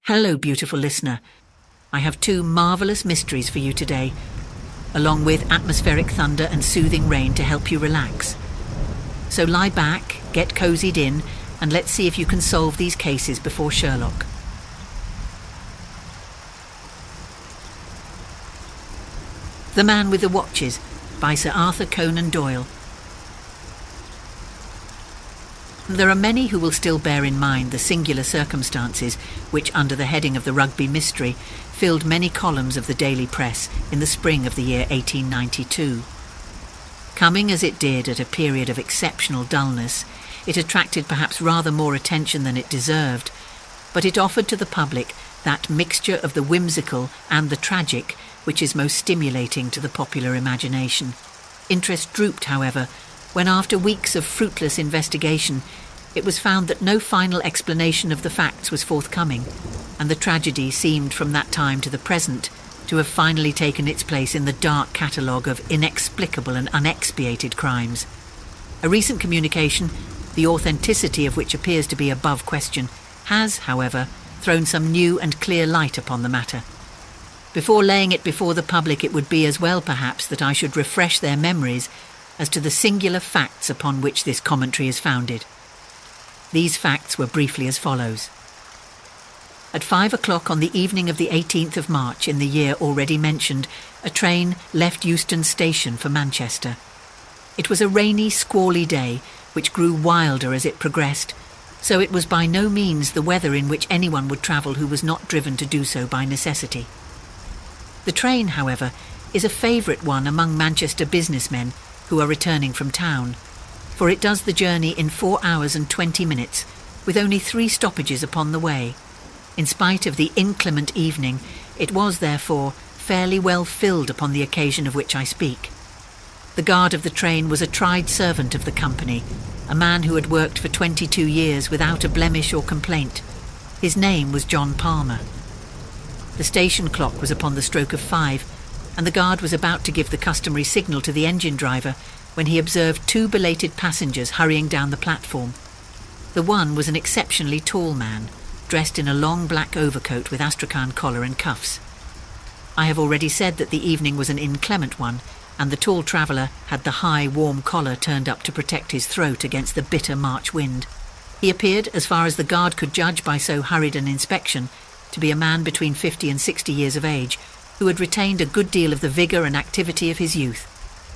Hello, beautiful listener. I have two marvellous mysteries for you today, along with atmospheric thunder and soothing rain to help you relax. So lie back, get cozied in, and let's see if you can solve these cases before Sherlock. The Man with the Watches by Sir Arthur Conan Doyle. There are many who will still bear in mind the singular circumstances which, under the heading of the Rugby Mystery, filled many columns of the daily press in the spring of the year 1892. Coming as it did at a period of exceptional dullness, it attracted perhaps rather more attention than it deserved, but it offered to the public that mixture of the whimsical and the tragic which is most stimulating to the popular imagination. Interest drooped, however, when after weeks of fruitless investigation, it was found that no final explanation of the facts was forthcoming, and the tragedy seemed from that time to the present to have finally taken its place in the dark catalogue of inexplicable and unexpiated crimes. A recent communication, the authenticity of which appears to be above question, has, however, thrown some new and clear light upon the matter. Before laying it before the public, it would be as well, perhaps, that I should refresh their memories as to the singular facts upon which this commentary is founded. These facts were briefly as follows. At 5 o'clock on the evening of the 18th of March in the year already mentioned, a train left Euston Station for Manchester. It was a rainy, squally day, which grew wilder as it progressed, so it was by no means the weather in which anyone would travel who was not driven to do so by necessity. The train, however, is a favourite one among Manchester businessmen who are returning from town, for it does the journey in 4 hours and 20 minutes, with only 3 stoppages upon the way. In spite of the inclement evening, it was, therefore, fairly well filled upon the occasion of which I speak. The guard of the train was a tried servant of the company, a man who had worked for 22 years without a blemish or complaint. His name was John Palmer. The station clock was upon the stroke of 5, and the guard was about to give the customary signal to the engine driver when he observed 2 belated passengers hurrying down the platform. The one was an exceptionally tall man, dressed in a long black overcoat with astrakhan collar and cuffs. I have already said that the evening was an inclement one, and the tall traveller had the high, warm collar turned up to protect his throat against the bitter March wind. He appeared, as far as the guard could judge by so hurried an inspection, to be a man between 50 and 60 years of age, who had retained a good deal of the vigour and activity of his youth.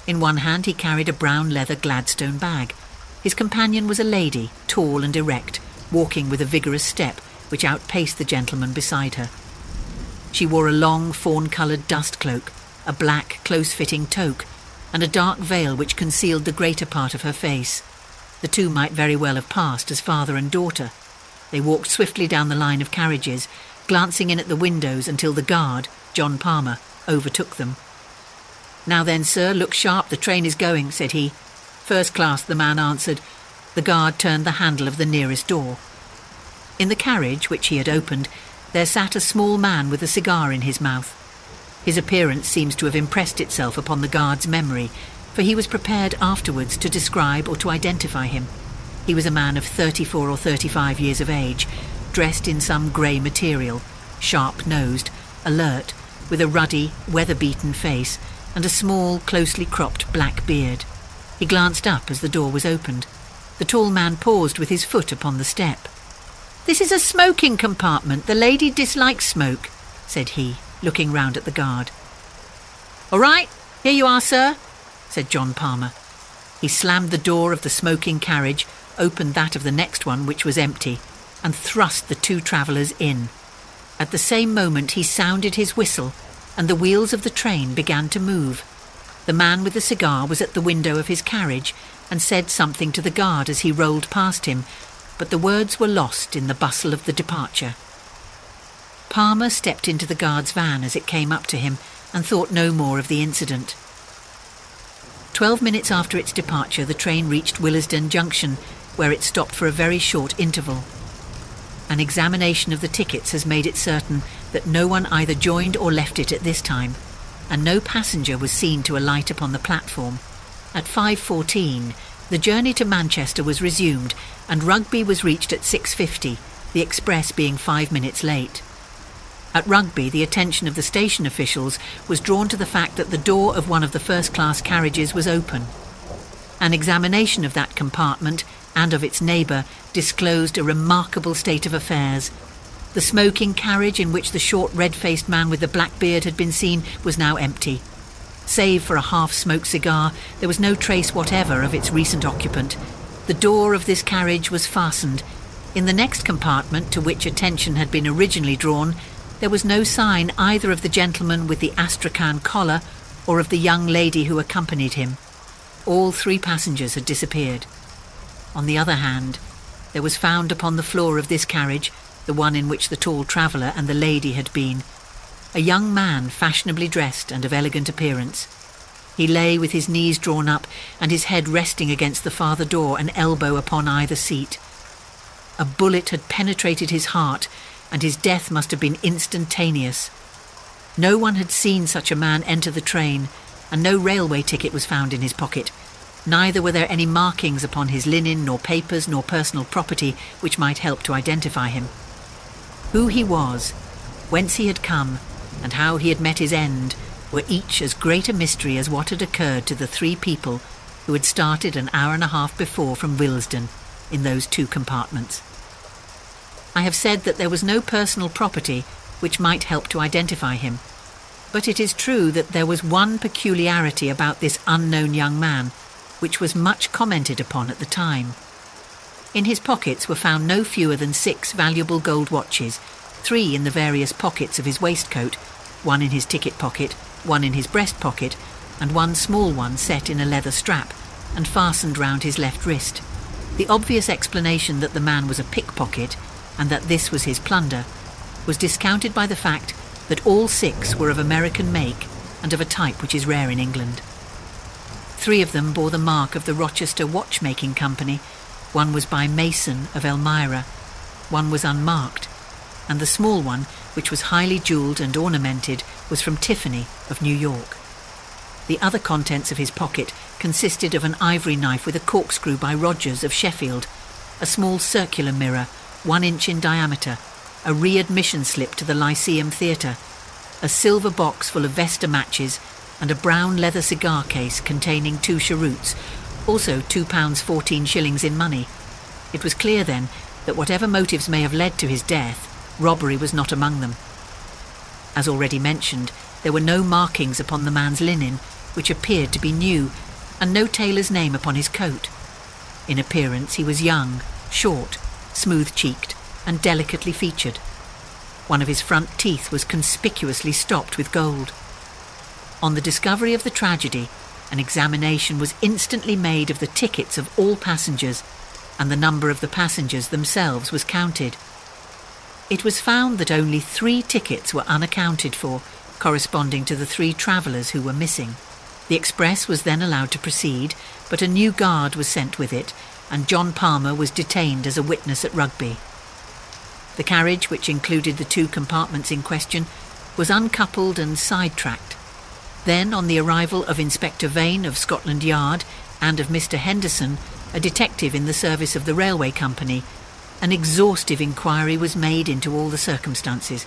In one hand he carried a brown leather Gladstone bag. His companion was a lady, tall and erect, walking with a vigorous step which outpaced the gentleman beside her. She wore a long, fawn-coloured dust cloak, a black, close-fitting toque, and a dark veil which concealed the greater part of her face. The two might very well have passed as father and daughter. They walked swiftly down the line of carriages, glancing in at the windows until the guard, John Palmer, overtook them. "Now then, sir, look sharp, the train is going," said he. "First class," the man answered. The guard turned the handle of the nearest door. In the carriage, which he had opened, there sat a small man with a cigar in his mouth. His appearance seems to have impressed itself upon the guard's memory, for he was prepared afterwards to describe or to identify him. He was a man of 34 or 35 years of age, dressed in some grey material, sharp-nosed, alert, with a ruddy, weather-beaten face and a small, closely cropped black beard. He glanced up as the door was opened. The tall man paused with his foot upon the step. "This is a smoking compartment. The lady dislikes smoke," said he, looking round at the guard. "All right, here you are, sir," said John Palmer. He slammed the door of the smoking carriage, opened that of the next one, which was empty, and thrust the 2 travellers in. At the same moment he sounded his whistle, and the wheels of the train began to move. The man with the cigar was at the window of his carriage and said something to the guard as he rolled past him, but the words were lost in the bustle of the departure. Palmer stepped into the guard's van as it came up to him and thought no more of the incident. 12 minutes after its departure, the train reached Willesden Junction, where it stopped for a very short interval. An examination of the tickets has made it certain that no one either joined or left it at this time, and no passenger was seen to alight upon the platform. At 5:14, the journey to Manchester was resumed, and Rugby was reached at 6:50, the express being 5 minutes late. At Rugby, the attention of the station officials was drawn to the fact that the door of one of the first-class carriages was open. An examination of that compartment and of its neighbour disclosed a remarkable state of affairs. The smoking carriage in which the short red-faced man with the black beard had been seen was now empty. Save for a half-smoked cigar, there was no trace whatever of its recent occupant. The door of this carriage was fastened. In the next compartment, to which attention had been originally drawn, there was no sign either of the gentleman with the astrakhan collar or of the young lady who accompanied him. All 3 passengers had disappeared. On the other hand, there was found upon the floor of this carriage, the one in which the tall traveller and the lady had been, a young man fashionably dressed and of elegant appearance. He lay with his knees drawn up and his head resting against the farther door, an elbow upon either seat. A bullet had penetrated his heart, and his death must have been instantaneous. No one had seen such a man enter the train, and no railway ticket was found in his pocket. Neither were there any markings upon his linen, nor papers, nor personal property which might help to identify him. Who he was, whence he had come, and how he had met his end were each as great a mystery as what had occurred to the 3 people who had started an hour and a half before from Willesden in those 2 compartments. I have said that there was no personal property which might help to identify him, but it is true that there was one peculiarity about this unknown young man which was much commented upon at the time. In his pockets were found no fewer than 6 valuable gold watches, 3 in the various pockets of his waistcoat, 1 in his ticket pocket, 1 in his breast pocket, and 1 small one set in a leather strap and fastened round his left wrist. The obvious explanation that the man was a pickpocket and that this was his plunder was discounted by the fact that all 6 were of American make and of a type which is rare in England. 3 of them bore the mark of the Rochester Watchmaking Company, 1 was by Mason of Elmira, 1 was unmarked, and the small one, which was highly jewelled and ornamented, was from Tiffany of New York. The other contents of his pocket consisted of an ivory knife with a corkscrew by Rogers of Sheffield, a small circular mirror, 1 inch in diameter, a readmission slip to the Lyceum Theatre, a silver box full of Vesta matches, and a brown leather cigar case containing 2 cheroots, also £2.14 in money. It was clear then that whatever motives may have led to his death, robbery was not among them. As already mentioned, there were no markings upon the man's linen, which appeared to be new, and no tailor's name upon his coat. In appearance he was young, short, smooth-cheeked, and delicately featured. One of his front teeth was conspicuously stopped with gold. On the discovery of the tragedy, an examination was instantly made of the tickets of all passengers, and the number of the passengers themselves was counted. It was found that only 3 tickets were unaccounted for, corresponding to the 3 travellers who were missing. The express was then allowed to proceed, but a new guard was sent with it, and John Palmer was detained as a witness at Rugby. The carriage, which included the 2 compartments in question, was uncoupled and sidetracked. Then, on the arrival of Inspector Vane of Scotland Yard and of Mr. Henderson, a detective in the service of the railway company, an exhaustive inquiry was made into all the circumstances.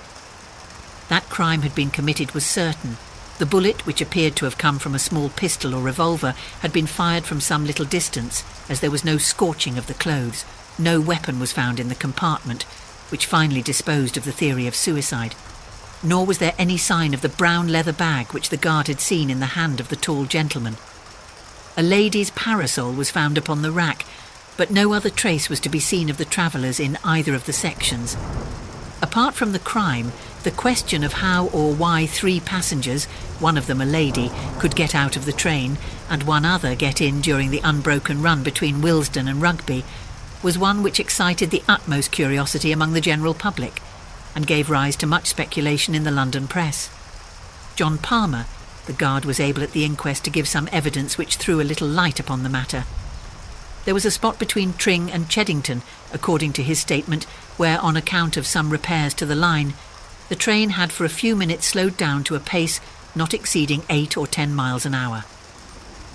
That crime had been committed was certain. The bullet, which appeared to have come from a small pistol or revolver, had been fired from some little distance, as there was no scorching of the clothes. No weapon was found in the compartment, which finally disposed of the theory of suicide. Nor was there any sign of the brown leather bag which the guard had seen in the hand of the tall gentleman. A lady's parasol was found upon the rack, but no other trace was to be seen of the travellers in either of the sections. Apart from the crime, the question of how or why 3 passengers, one of them a lady, could get out of the train and one other get in during the unbroken run between Willesden and Rugby was one which excited the utmost curiosity among the general public and gave rise to much speculation in the London press. John Palmer, the guard, was able at the inquest to give some evidence which threw a little light upon the matter. There was a spot between Tring and Cheddington, according to his statement, where, on account of some repairs to the line, the train had for a few minutes slowed down to a pace not exceeding 8 or 10 miles an hour.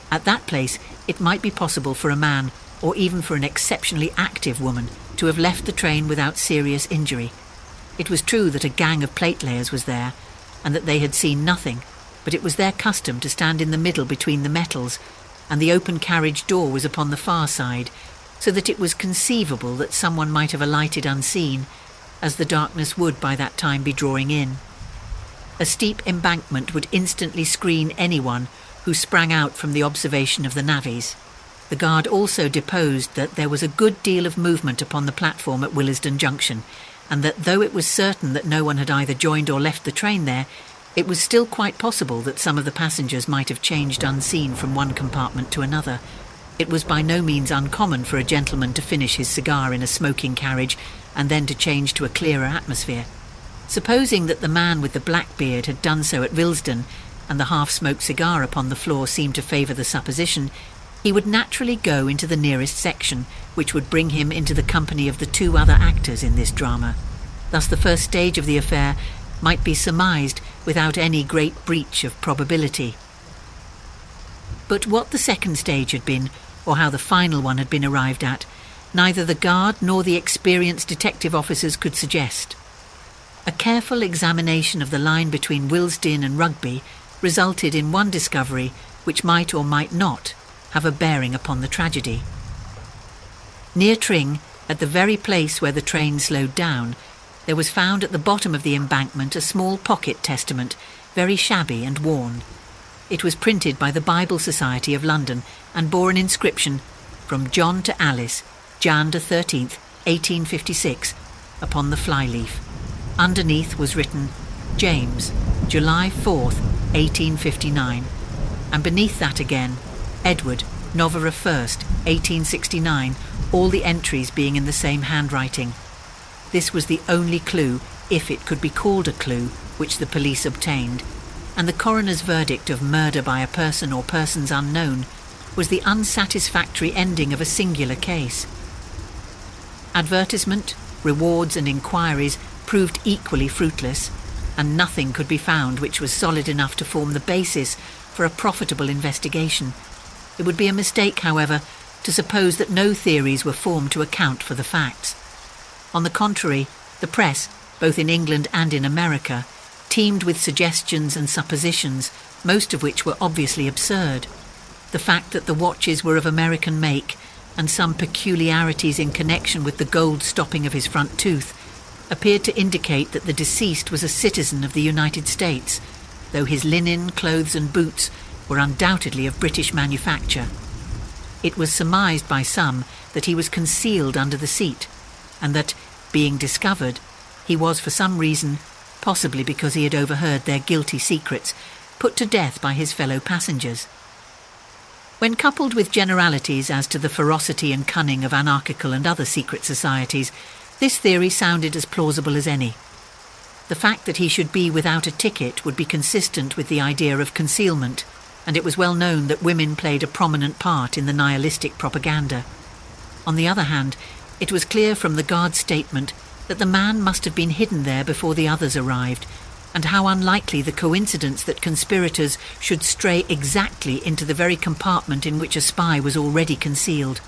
At that place, it might be possible for a man, or even for an exceptionally active woman, to have left the train without serious injury. It was true that a gang of platelayers was there, and that they had seen nothing, but it was their custom to stand in the middle between the metals, and the open carriage door was upon the far side, so that it was conceivable that someone might have alighted unseen, as the darkness would by that time be drawing in. A steep embankment would instantly screen anyone who sprang out from the observation of the navvies. The guard also deposed that there was a good deal of movement upon the platform at Willesden Junction, and that though it was certain that no one had either joined or left the train there, it was still quite possible that some of the passengers might have changed unseen from one compartment to another. It was by no means uncommon for a gentleman to finish his cigar in a smoking carriage and then to change to a clearer atmosphere. Supposing that the man with the black beard had done so at Willesden, and the half-smoked cigar upon the floor seemed to favour the supposition, he would naturally go into the nearest section, which would bring him into the company of the two other actors in this drama. Thus the first stage of the affair might be surmised without any great breach of probability. But what the second stage had been, or how the final one had been arrived at, neither the guard nor the experienced detective officers could suggest. A careful examination of the line between Willesden and Rugby resulted in one discovery which might or might not have a bearing upon the tragedy. Near Tring, at the very place where the train slowed down, there was found at the bottom of the embankment a small pocket testament, very shabby and worn. It was printed by the Bible Society of London and bore an inscription, "From John to Alice, Jan the 13th, 1856, upon the flyleaf. Underneath was written, James, July 4th, 1859, and beneath that again, Edward, November 1st, 1869, all the entries being in the same handwriting. This was the only clue, if it could be called a clue, which the police obtained, and the coroner's verdict of murder by a person or persons unknown was the unsatisfactory ending of a singular case. Advertisement, rewards and inquiries proved equally fruitless, and nothing could be found which was solid enough to form the basis for a profitable investigation. It would be a mistake, however, to suppose that no theories were formed to account for the facts. On the contrary, the press, both in England and in America, teemed with suggestions and suppositions, most of which were obviously absurd. The fact that the watches were of American make, and some peculiarities in connection with the gold stopping of his front tooth, appeared to indicate that the deceased was a citizen of the United States, though his linen, clothes and boots were undoubtedly of British manufacture. It was surmised by some that he was concealed under the seat, and that, being discovered, he was for some reason, possibly because he had overheard their guilty secrets, put to death by his fellow passengers. When coupled with generalities as to the ferocity and cunning of anarchical and other secret societies, this theory sounded as plausible as any. The fact that he should be without a ticket would be consistent with the idea of concealment, and it was well known that women played a prominent part in the nihilistic propaganda. On the other hand, it was clear from the guard's statement that the man must have been hidden there before the others arrived, and how unlikely the coincidence that conspirators should stray exactly into the very compartment in which a spy was already concealed.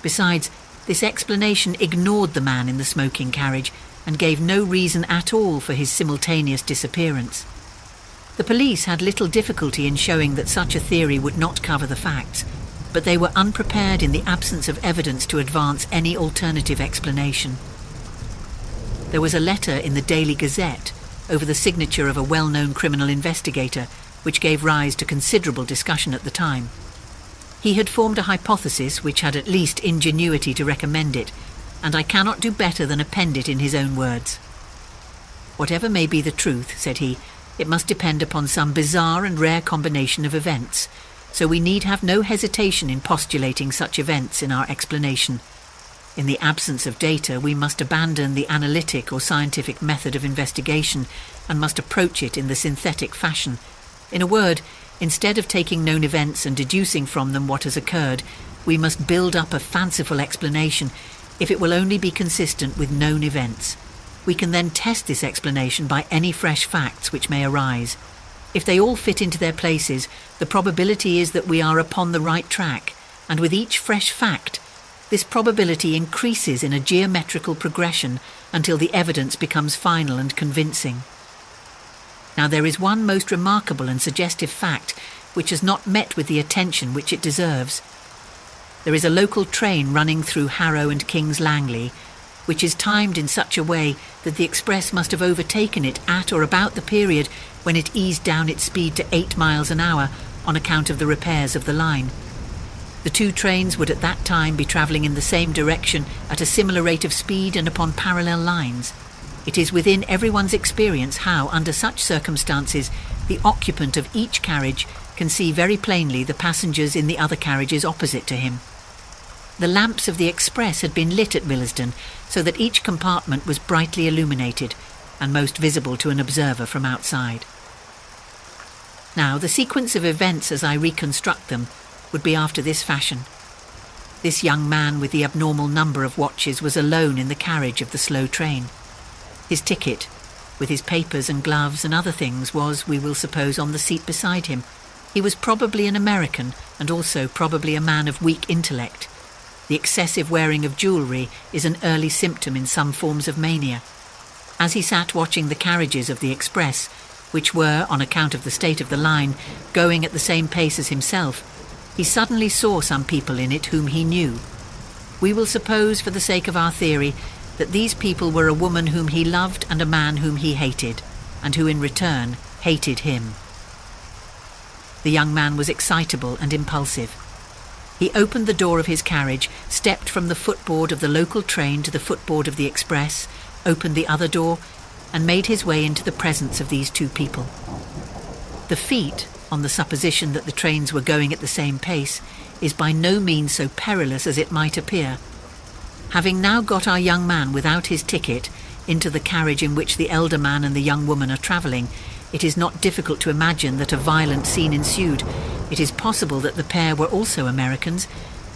Besides, this explanation ignored the man in the smoking carriage and gave no reason at all for his simultaneous disappearance. The police had little difficulty in showing that such a theory would not cover the facts, but they were unprepared in the absence of evidence to advance any alternative explanation. There was a letter in the Daily Gazette over the signature of a well-known criminal investigator, which gave rise to considerable discussion at the time. He had formed a hypothesis which had at least ingenuity to recommend it, and I cannot do better than append it in his own words. "Whatever may be the truth," said he, "it must depend upon some bizarre and rare combination of events, so we need have no hesitation in postulating such events in our explanation. In the absence of data, we must abandon the analytic or scientific method of investigation and must approach it in the synthetic fashion. In a word, instead of taking known events and deducing from them what has occurred, we must build up a fanciful explanation, if it will only be consistent with known events. We can then test this explanation by any fresh facts which may arise. If they all fit into their places, the probability is that we are upon the right track, and with each fresh fact, this probability increases in a geometrical progression until the evidence becomes final and convincing. Now, there is one most remarkable and suggestive fact which has not met with the attention which it deserves. There is a local train running through Harrow and King's Langley, which is timed in such a way that the express must have overtaken it at or about the period when it eased down its speed to 8 miles an hour on account of the repairs of the line. The two trains would at that time be travelling in the same direction at a similar rate of speed and upon parallel lines. It is within everyone's experience how, under such circumstances, the occupant of each carriage can see very plainly the passengers in the other carriages opposite to him. The lamps of the express had been lit at Willesden, so that each compartment was brightly illuminated and most visible to an observer from outside. Now, the sequence of events as I reconstruct them would be after this fashion. This young man with the abnormal number of watches was alone in the carriage of the slow train. His ticket, with his papers and gloves and other things, was, we will suppose, on the seat beside him. He was probably an American, and also probably a man of weak intellect. The excessive wearing of jewellery is an early symptom in some forms of mania. As he sat watching the carriages of the express, which were, on account of the state of the line, going at the same pace as himself, he suddenly saw some people in it whom he knew. We will suppose, for the sake of our theory, that these people were a woman whom he loved and a man whom he hated, and who in return hated him. The young man was excitable and impulsive. He opened the door of his carriage, stepped from the footboard of the local train to the footboard of the express, opened the other door, and made his way into the presence of these two people. The feat, on the supposition that the trains were going at the same pace, is by no means so perilous as it might appear. Having now got our young man without his ticket into the carriage in which the elder man and the young woman are travelling, it is not difficult to imagine that a violent scene ensued. It is possible that the pair were also Americans,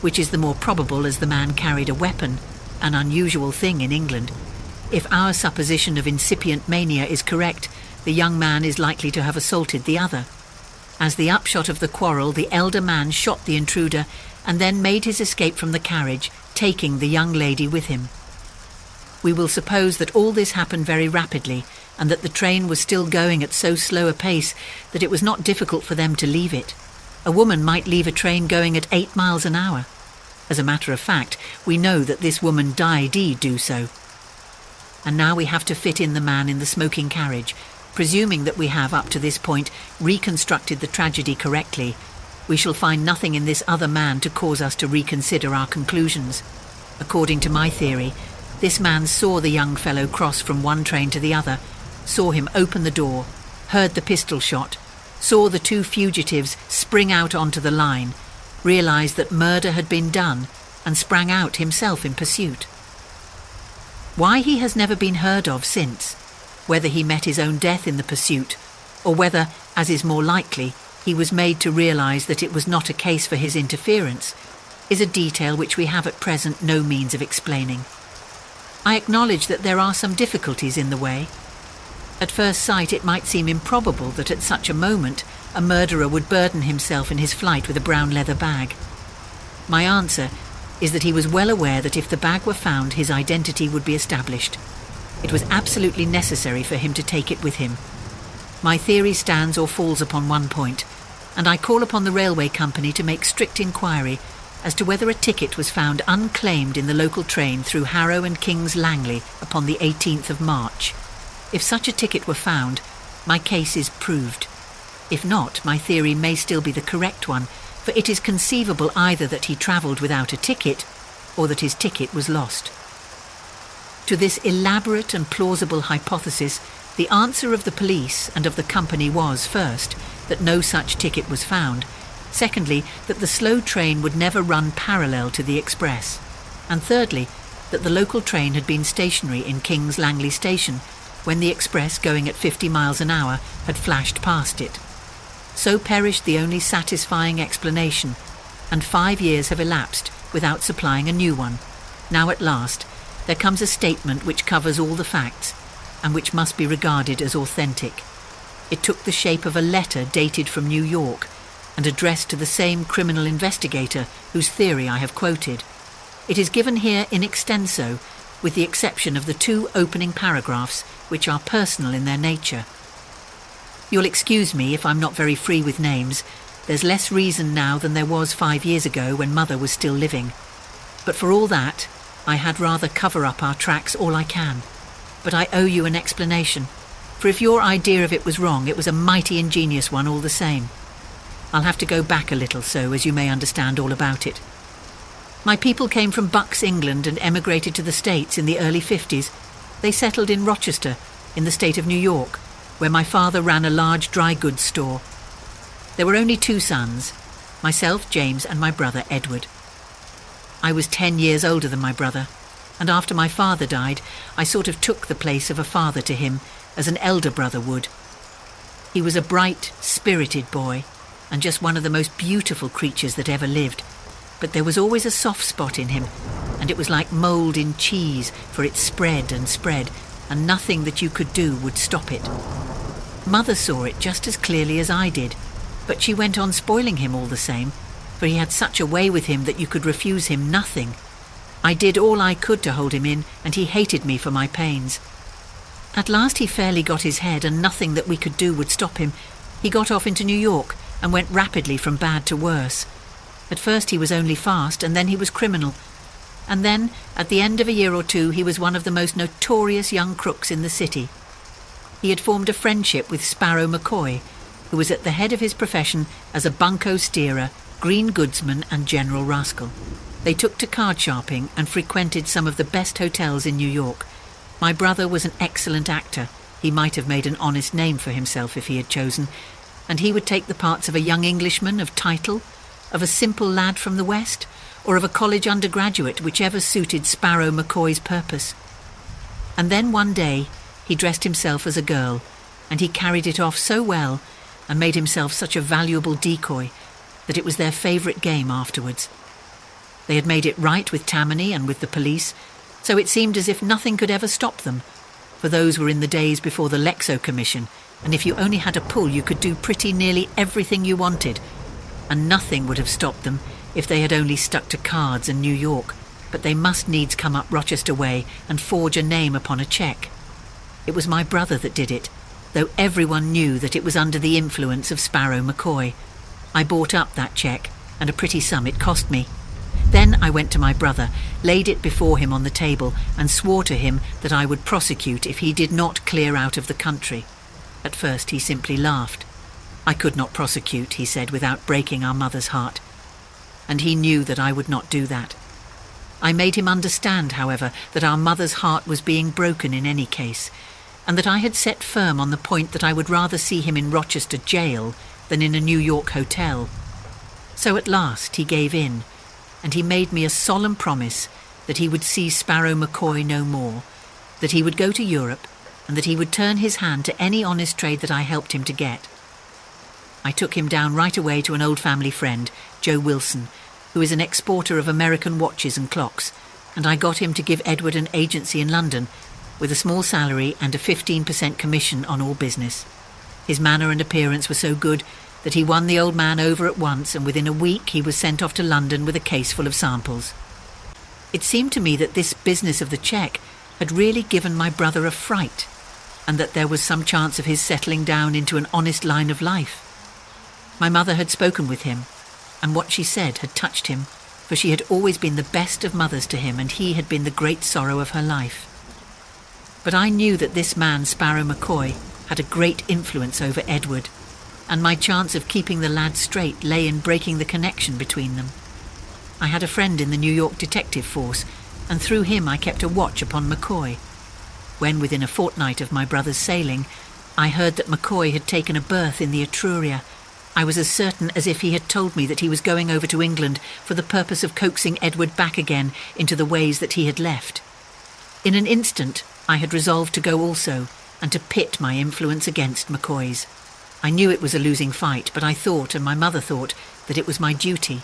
which is the more probable as the man carried a weapon, an unusual thing in England. If our supposition of incipient mania is correct, the young man is likely to have assaulted the other. As the upshot of the quarrel, the elder man shot the intruder and then made his escape from the carriage, taking the young lady with him. We will suppose that all this happened very rapidly, and that the train was still going at so slow a pace that it was not difficult for them to leave it. A woman might leave a train going at 8 miles an hour. As a matter of fact, we know that this woman did do so. And now we have to fit in the man in the smoking carriage. Presuming that we have, up to this point, reconstructed the tragedy correctly, we shall find nothing in this other man to cause us to reconsider our conclusions. According to my theory, this man saw the young fellow cross from one train to the other, saw him open the door, heard the pistol shot, saw the two fugitives spring out onto the line, realised that murder had been done, and sprang out himself in pursuit. Why he has never been heard of since, whether he met his own death in the pursuit, or whether, as is more likely, he was made to realise that it was not a case for his interference, is a detail which we have at present no means of explaining. I acknowledge that there are some difficulties in the way. At first sight it might seem improbable that at such a moment a murderer would burden himself in his flight with a brown leather bag. My answer is that he was well aware that if the bag were found, his identity would be established. It was absolutely necessary for him to take it with him. My theory stands or falls upon one point, and I call upon the railway company to make strict inquiry as to whether a ticket was found unclaimed in the local train through Harrow and King's Langley upon the 18th of March. If such a ticket were found, my case is proved. If not, my theory may still be the correct one, for it is conceivable either that he travelled without a ticket, or that his ticket was lost. To this elaborate and plausible hypothesis, the answer of the police and of the company was, first, that no such ticket was found, secondly, that the slow train would never run parallel to the express, and thirdly, that the local train had been stationary in King's Langley station when the express, going at 50 miles an hour, had flashed past it. So perished the only satisfying explanation, and 5 years have elapsed without supplying a new one. Now at last there comes a statement which covers all the facts, and which must be regarded as authentic. It took the shape of a letter dated from New York, and addressed to the same criminal investigator whose theory I have quoted. It is given here in extenso, with the exception of the 2 opening paragraphs, which are personal in their nature. You'll excuse me if I'm not very free with names. There's less reason now than there was 5 years ago when Mother was still living. But for all that, I had rather cover up our tracks all I can. But I owe you an explanation, for if your idea of it was wrong, it was a mighty ingenious one all the same. I'll have to go back a little so as you may understand all about it. My people came from Bucks, England, and emigrated to the States in the early 50s. They settled in Rochester, in the state of New York, where my father ran a large dry goods store. There were only 2 sons, myself, James, and my brother, Edward. I was 10 years older than my brother, and after my father died, I sort of took the place of a father to him, as an elder brother would. He was a bright, spirited boy, and just one of the most beautiful creatures that ever lived. But there was always a soft spot in him, and it was like mould in cheese, for it spread and spread, and nothing that you could do would stop it. Mother saw it just as clearly as I did, but she went on spoiling him all the same, for he had such a way with him that you could refuse him nothing. I did all I could to hold him in, and he hated me for my pains. At last he fairly got his head, and nothing that we could do would stop him. He got off into New York, and went rapidly from bad to worse. At first he was only fast, and then he was criminal. And then, at the end of a year or 2, he was one of the most notorious young crooks in the city. He had formed a friendship with Sparrow McCoy, who was at the head of his profession as a bunco steerer, green goodsman and general rascal. They took to card sharping and frequented some of the best hotels in New York. My brother was an excellent actor. He might have made an honest name for himself if he had chosen, and he would take the parts of a young Englishman of title, of a simple lad from the West, or of a college undergraduate, whichever suited Sparrow McCoy's purpose. And then one day he dressed himself as a girl, and he carried it off so well and made himself such a valuable decoy that it was their favourite game afterwards. They had made it right with Tammany and with the police, so it seemed as if nothing could ever stop them, for those were in the days before the Lexo Commission, and if you only had a pull you could do pretty nearly everything you wanted, and nothing would have stopped them if they had only stuck to cards and New York, but they must needs come up Rochester way and forge a name upon a cheque. It was my brother that did it, though everyone knew that it was under the influence of Sparrow McCoy. I bought up that cheque, and a pretty sum it cost me. Then I went to my brother, laid it before him on the table, and swore to him that I would prosecute if he did not clear out of the country. At first he simply laughed. I could not prosecute, he said, without breaking our mother's heart. And he knew that I would not do that. I made him understand, however, that our mother's heart was being broken in any case, and that I had set firm on the point that I would rather see him in Rochester jail than in a New York hotel. So at last he gave in, and he made me a solemn promise that he would see Sparrow McCoy no more, that he would go to Europe, and that he would turn his hand to any honest trade that I helped him to get. I took him down right away to an old family friend, Joe Wilson, who is an exporter of American watches and clocks, and I got him to give Edward an agency in London, with a small salary and a 15% commission on all business. His manner and appearance were so good that he won the old man over at once, and within a week he was sent off to London with a case full of samples. It seemed to me that this business of the cheque had really given my brother a fright, and that there was some chance of his settling down into an honest line of life. My mother had spoken with him, and what she said had touched him, for she had always been the best of mothers to him, and he had been the great sorrow of her life. But I knew that this man, Sparrow McCoy, had a great influence over Edward, and my chance of keeping the lad straight lay in breaking the connection between them. I had a friend in the New York detective force, and through him I kept a watch upon McCoy. When, within a fortnight of my brother's sailing, I heard that McCoy had taken a berth in the Etruria, I was as certain as if he had told me that he was going over to England for the purpose of coaxing Edward back again into the ways that he had left. In an instant I had resolved to go also, and to pit my influence against McCoy's. I knew it was a losing fight, but I thought, and my mother thought, that it was my duty.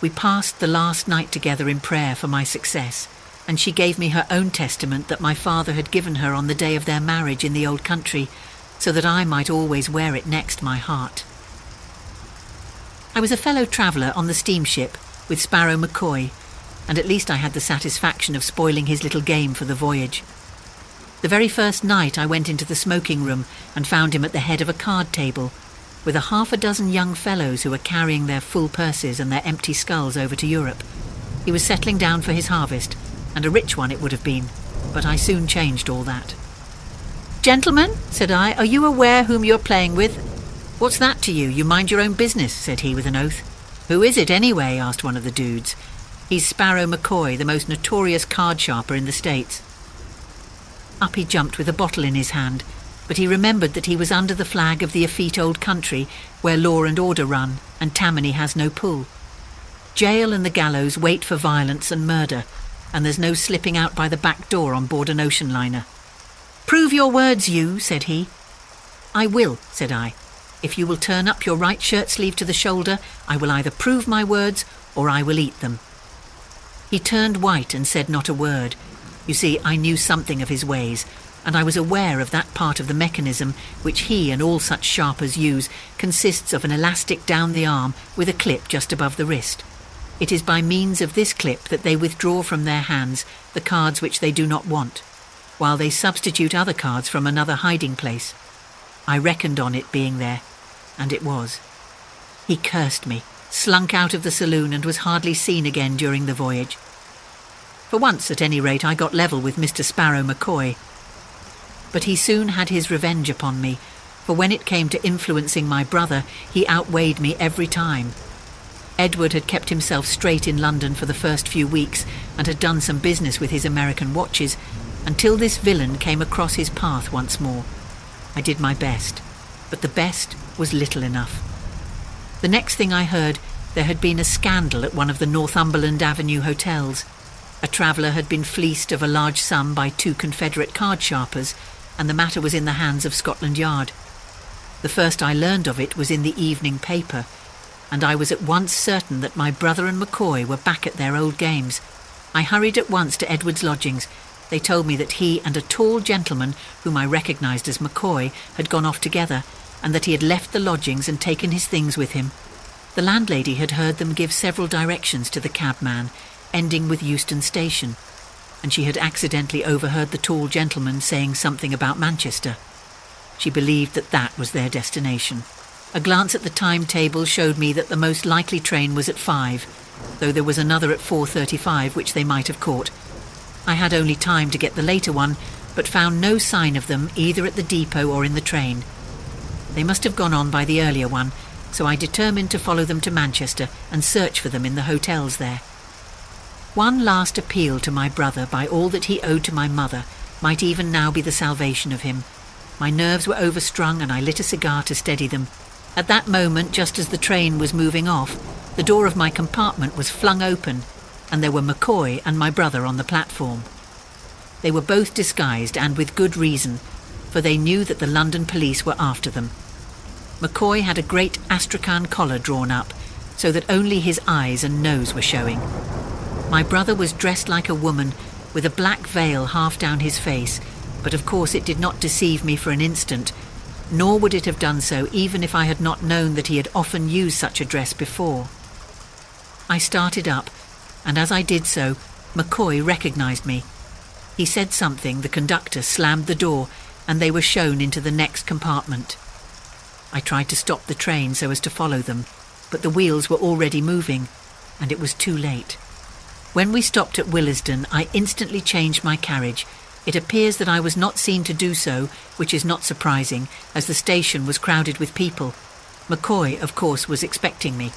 We passed the last night together in prayer for my success, and she gave me her own testament that my father had given her on the day of their marriage in the old country, so that I might always wear it next my heart. I was a fellow traveller on the steamship with Sparrow McCoy, and at least I had the satisfaction of spoiling his little game for the voyage. The very first night I went into the smoking room and found him at the head of a card table, with a half a dozen young fellows who were carrying their full purses and their empty skulls over to Europe. He was settling down for his harvest, and a rich one it would have been, but I soon changed all that. "Gentlemen," said I, "are you aware whom you're playing with?" "What's that to you? You mind your own business," said he with an oath. "Who is it anyway?" asked one of the dudes. "He's Sparrow McCoy, the most notorious card sharper in the States." Up he jumped with a bottle in his hand, but he remembered that he was under the flag of the effete old country where law and order run and Tammany has no pull. Jail and the gallows wait for violence and murder, and there's no slipping out by the back door on board an ocean liner. "Prove your words, you," said he. "I will," said I. "If you will turn up your right shirt sleeve to the shoulder, I will either prove my words or I will eat them." He turned white and said not a word. You see, I knew something of his ways, and I was aware of that part of the mechanism which he and all such sharpers use consists of an elastic down the arm with a clip just above the wrist. It is by means of this clip that they withdraw from their hands the cards which they do not want, while they substitute other cards from another hiding place. I reckoned on it being there, and it was. He cursed me, slunk out of the saloon, and was hardly seen again during the voyage. For once, at any rate, I got level with Mr. Sparrow McCoy. But he soon had his revenge upon me, for when it came to influencing my brother, he outweighed me every time. Edward had kept himself straight in London for the first few weeks and had done some business with his American watches, until this villain came across his path once more. I did my best, but the best was little enough. The next thing I heard, there had been a scandal at one of the Northumberland Avenue hotels. A traveller had been fleeced of a large sum by 2 Confederate card sharpers, and the matter was in the hands of Scotland Yard. The first I learned of it was in the evening paper, and I was at once certain that my brother and McCoy were back at their old games. I hurried at once to Edward's lodgings. They told me that he and a tall gentleman, whom I recognised as McCoy, had gone off together, and that he had left the lodgings and taken his things with him. The landlady had heard them give several directions to the cabman, ending with Euston Station, and she had accidentally overheard the tall gentleman saying something about Manchester. She believed that that was their destination. A glance at the timetable showed me that the most likely train was at 5, though there was another at 4:35 which they might have caught. I had only time to get the later one, but found no sign of them either at the depot or in the train. They must have gone on by the earlier one, so I determined to follow them to Manchester and search for them in the hotels there. One last appeal to my brother by all that he owed to my mother might even now be the salvation of him. My nerves were overstrung, and I lit a cigar to steady them. At that moment, just as the train was moving off, the door of my compartment was flung open, and there were McCoy and my brother on the platform. They were both disguised, and with good reason, for they knew that the London police were after them. McCoy had a great astrakhan collar drawn up, so that only his eyes and nose were showing. My brother was dressed like a woman, with a black veil half down his face, but of course it did not deceive me for an instant, nor would it have done so even if I had not known that he had often used such a dress before. I started up, and as I did so, McCoy recognised me. He said something, the conductor slammed the door, and they were shown into the next compartment. I tried to stop the train so as to follow them, but the wheels were already moving, and it was too late. When we stopped at Willesden, I instantly changed my carriage. It appears that I was not seen to do so, which is not surprising, as the station was crowded with people. McCoy, of course, was expecting me,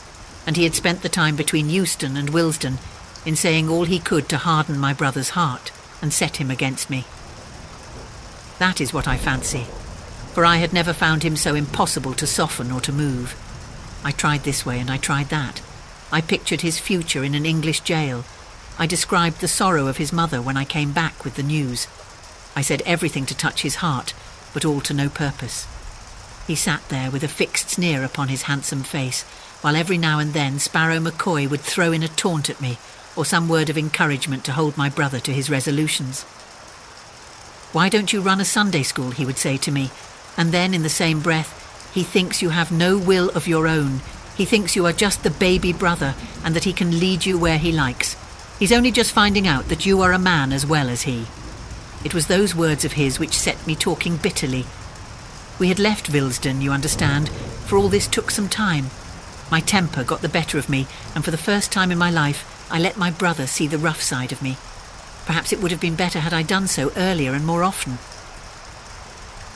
and he had spent the time between Euston and Willesden in saying all he could to harden my brother's heart and set him against me. That is what I fancy, for I had never found him so impossible to soften or to move. I tried this way and I tried that. I pictured his future in an English jail. I described the sorrow of his mother when I came back with the news. I said everything to touch his heart, but all to no purpose. He sat there with a fixed sneer upon his handsome face, while every now and then Sparrow McCoy would throw in a taunt at me, or some word of encouragement to hold my brother to his resolutions. "Why don't you run a Sunday school?" he would say to me, and then in the same breath, "He thinks you have no will of your own. He thinks you are just the baby brother, and that he can lead you where he likes. He's only just finding out that you are a man as well as he." It was those words of his which set me talking bitterly. We had left Willesden, you understand, for all this took some time. My temper got the better of me, and for the first time in my life, I let my brother see the rough side of me. Perhaps it would have been better had I done so earlier and more often.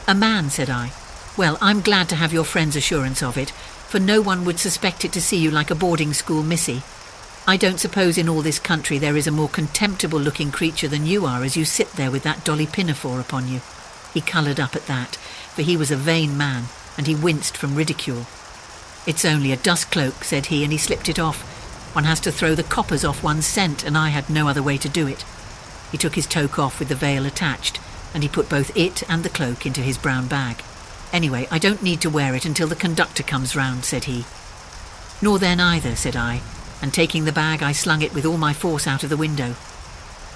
"A man," said I. "Well, I'm glad to have your friend's assurance of it, for no one would suspect it to see you like a boarding school missy. I don't suppose in all this country there is a more contemptible-looking creature than you are as you sit there with that dolly pinafore upon you." He coloured up at that, for he was a vain man, and he winced from ridicule. "It's only a dust cloak," said he, and he slipped it off. "One has to throw the coppers off one's scent, and I had no other way to do it." He took his toque off with the veil attached, and he put both it and the cloak into his brown bag. "Anyway, I don't need to wear it until the conductor comes round," said he. "Nor then either," said I, and taking the bag I slung it with all my force out of the window.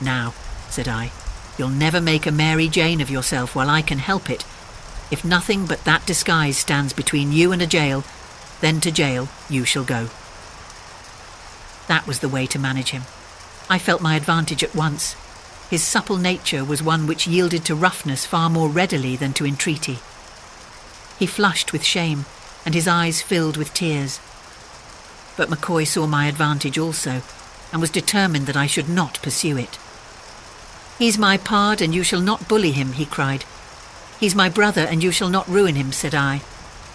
"Now," said I, "you'll never make a Mary Jane of yourself while I can help it. If nothing but that disguise stands between you and a jail, then to jail you shall go." That was the way to manage him. I felt my advantage at once. His supple nature was one which yielded to roughness far more readily than to entreaty. He flushed with shame, and his eyes filled with tears. But McCoy saw my advantage also, and was determined that I should not pursue it. "He's my pard, and you shall not bully him," he cried. "He's my brother, and you shall not ruin him," said I.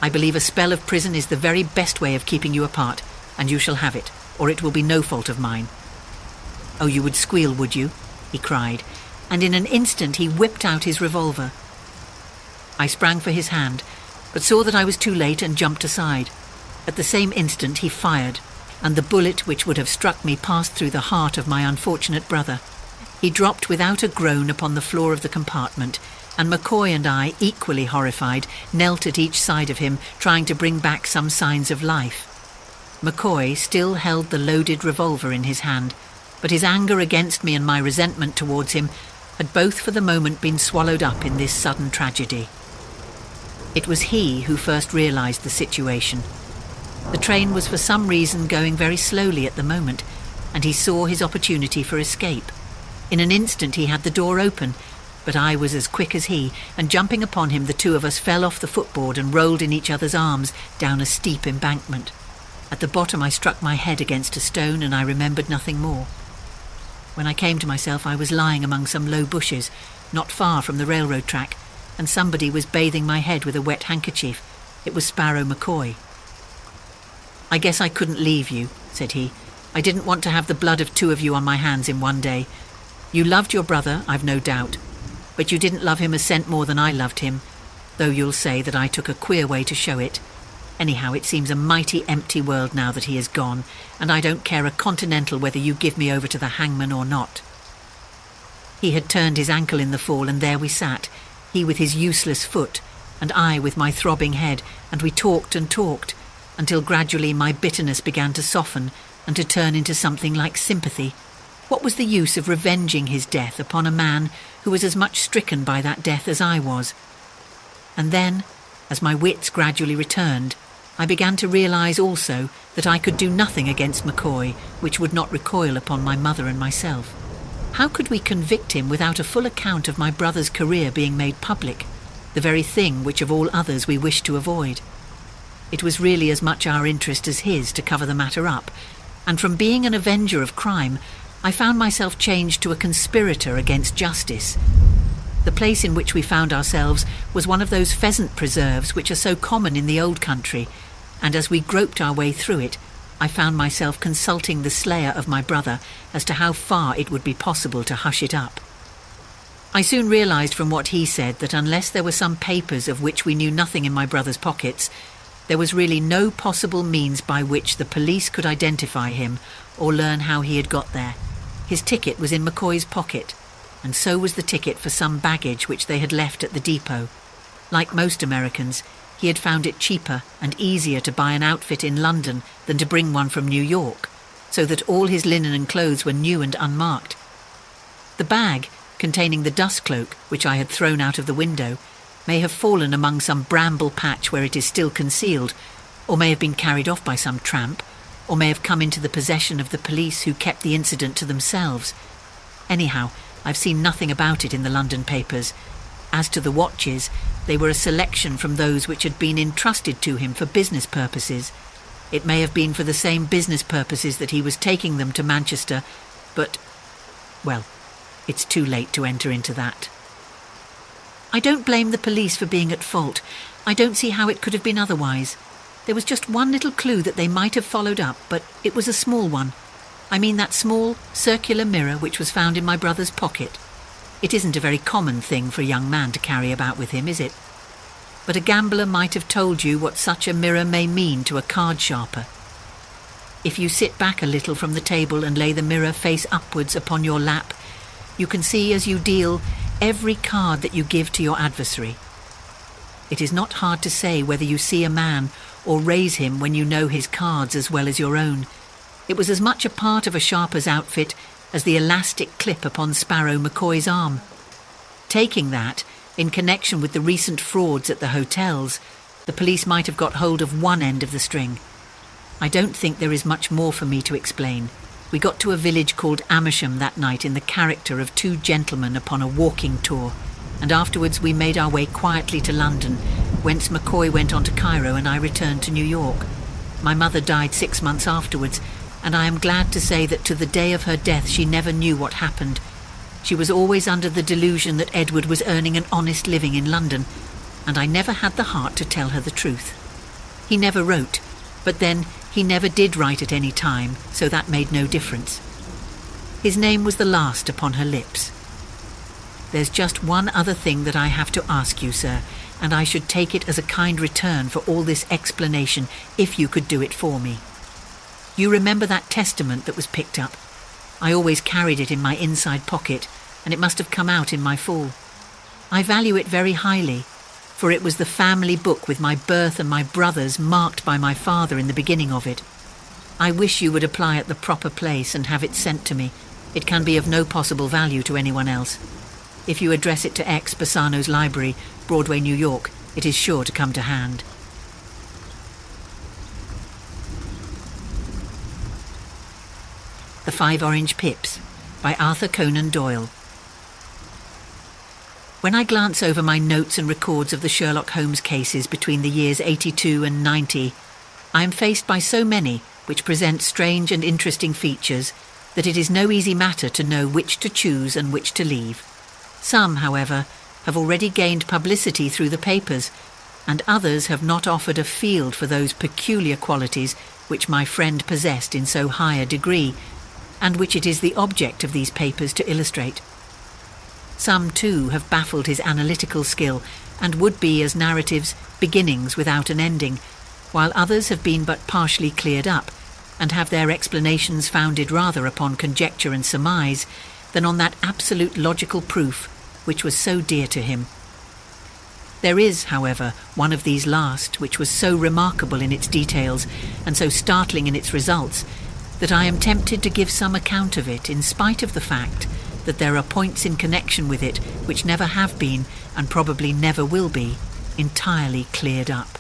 "I believe a spell of prison is the very best way of keeping you apart, and you shall have it, or it will be no fault of mine." "Oh, you would squeal, would you?" he cried, and in an instant he whipped out his revolver. I sprang for his hand, but saw that I was too late and jumped aside. At the same instant he fired, and the bullet which would have struck me passed through the heart of my unfortunate brother. He dropped without a groan upon the floor of the compartment, and McCoy and I, equally horrified, knelt at each side of him, trying to bring back some signs of life. McCoy still held the loaded revolver in his hand, but his anger against me and my resentment towards him had both for the moment been swallowed up in this sudden tragedy. It was he who first realised the situation. The train was for some reason going very slowly at the moment, and he saw his opportunity for escape. In an instant he had the door open, but I was as quick as he, and jumping upon him the two of us fell off the footboard and rolled in each other's arms down a steep embankment. At the bottom I struck my head against a stone, and I remembered nothing more. When I came to myself I was lying among some low bushes, not far from the railroad track, and somebody was bathing my head with a wet handkerchief. It was Sparrow McCoy. "I guess I couldn't leave you," said he. "I didn't want to have the blood of two of you on my hands in one day. You loved your brother, I've no doubt, but you didn't love him a cent more than I loved him, though you'll say that I took a queer way to show it. Anyhow, it seems a mighty empty world now that he is gone, and I don't care a continental whether you give me over to the hangman or not." He had turned his ankle in the fall, and there we sat, he with his useless foot, and I with my throbbing head, and we talked and talked, until gradually my bitterness began to soften and to turn into something like sympathy. What was the use of revenging his death upon a man who was as much stricken by that death as I was? And then, as my wits gradually returned, I began to realise also that I could do nothing against McCoy which would not recoil upon my mother and myself. How could we convict him without a full account of my brother's career being made public, the very thing which of all others we wished to avoid? It was really as much our interest as his to cover the matter up, and from being an avenger of crime, I found myself changed to a conspirator against justice. The place in which we found ourselves was one of those pheasant preserves which are so common in the old country, and as we groped our way through it, I found myself consulting the slayer of my brother as to how far it would be possible to hush it up. I soon realised from what he said that unless there were some papers of which we knew nothing in my brother's pockets, there was really no possible means by which the police could identify him or learn how he had got there. His ticket was in McCoy's pocket, and so was the ticket for some baggage which they had left at the depot. Like most Americans, he had found it cheaper and easier to buy an outfit in London than to bring one from New York, so that all his linen and clothes were new and unmarked. The bag, containing the dust cloak which I had thrown out of the window, may have fallen among some bramble patch where it is still concealed, or may have been carried off by some tramp, or may have come into the possession of the police who kept the incident to themselves. Anyhow, I've seen nothing about it in the London papers. As to the watches, they were a selection from those which had been entrusted to him for business purposes. It may have been for the same business purposes that he was taking them to Manchester, but, well, it's too late to enter into that. I don't blame the police for being at fault. I don't see how it could have been otherwise. There was just one little clue that they might have followed up, but it was a small one. I mean that small, circular mirror which was found in my brother's pocket. It isn't a very common thing for a young man to carry about with him, is it? But a gambler might have told you what such a mirror may mean to a card sharper. If you sit back a little from the table and lay the mirror face upwards upon your lap, you can see as you deal every card that you give to your adversary. It is not hard to say whether you see a man or raise him when you know his cards as well as your own. It was as much a part of a sharper's outfit as the elastic clip upon Sparrow McCoy's arm. Taking that, in connection with the recent frauds at the hotels, the police might have got hold of one end of the string. I don't think there is much more for me to explain. We got to a village called Amersham that night in the character of two gentlemen upon a walking tour, and afterwards we made our way quietly to London, whence McCoy went on to Cairo and I returned to New York. My mother died 6 months afterwards, and I am glad to say that to the day of her death she never knew what happened. She was always under the delusion that Edward was earning an honest living in London, and I never had the heart to tell her the truth. He never wrote, but then he never did write at any time, so that made no difference. His name was the last upon her lips. There's just one other thing that I have to ask you, sir, and I should take it as a kind return for all this explanation if you could do it for me. You remember that testament that was picked up? I always carried it in my inside pocket, and it must have come out in my fall. I value it very highly, for it was the family book with my birth and my brothers marked by my father in the beginning of it. I wish you would apply at the proper place and have it sent to me. It can be of no possible value to anyone else. If you address it to X Bassano's Library, Broadway, New York, it is sure to come to hand. The 5 Orange Pips by Arthur Conan Doyle. When I glance over my notes and records of the Sherlock Holmes cases between the years 82 and 90, I am faced by so many which present strange and interesting features that it is no easy matter to know which to choose and which to leave. Some, however, have already gained publicity through the papers, and others have not offered a field for those peculiar qualities which my friend possessed in so high a degree, and which it is the object of these papers to illustrate. Some, too, have baffled his analytical skill, and would be, as narratives, beginnings without an ending, while others have been but partially cleared up, and have their explanations founded rather upon conjecture and surmise than on that absolute logical proof which was so dear to him. There is, however, one of these last which was so remarkable in its details and so startling in its results that I am tempted to give some account of it, in spite of the fact that there are points in connection with it which never have been, and probably never will be, entirely cleared up.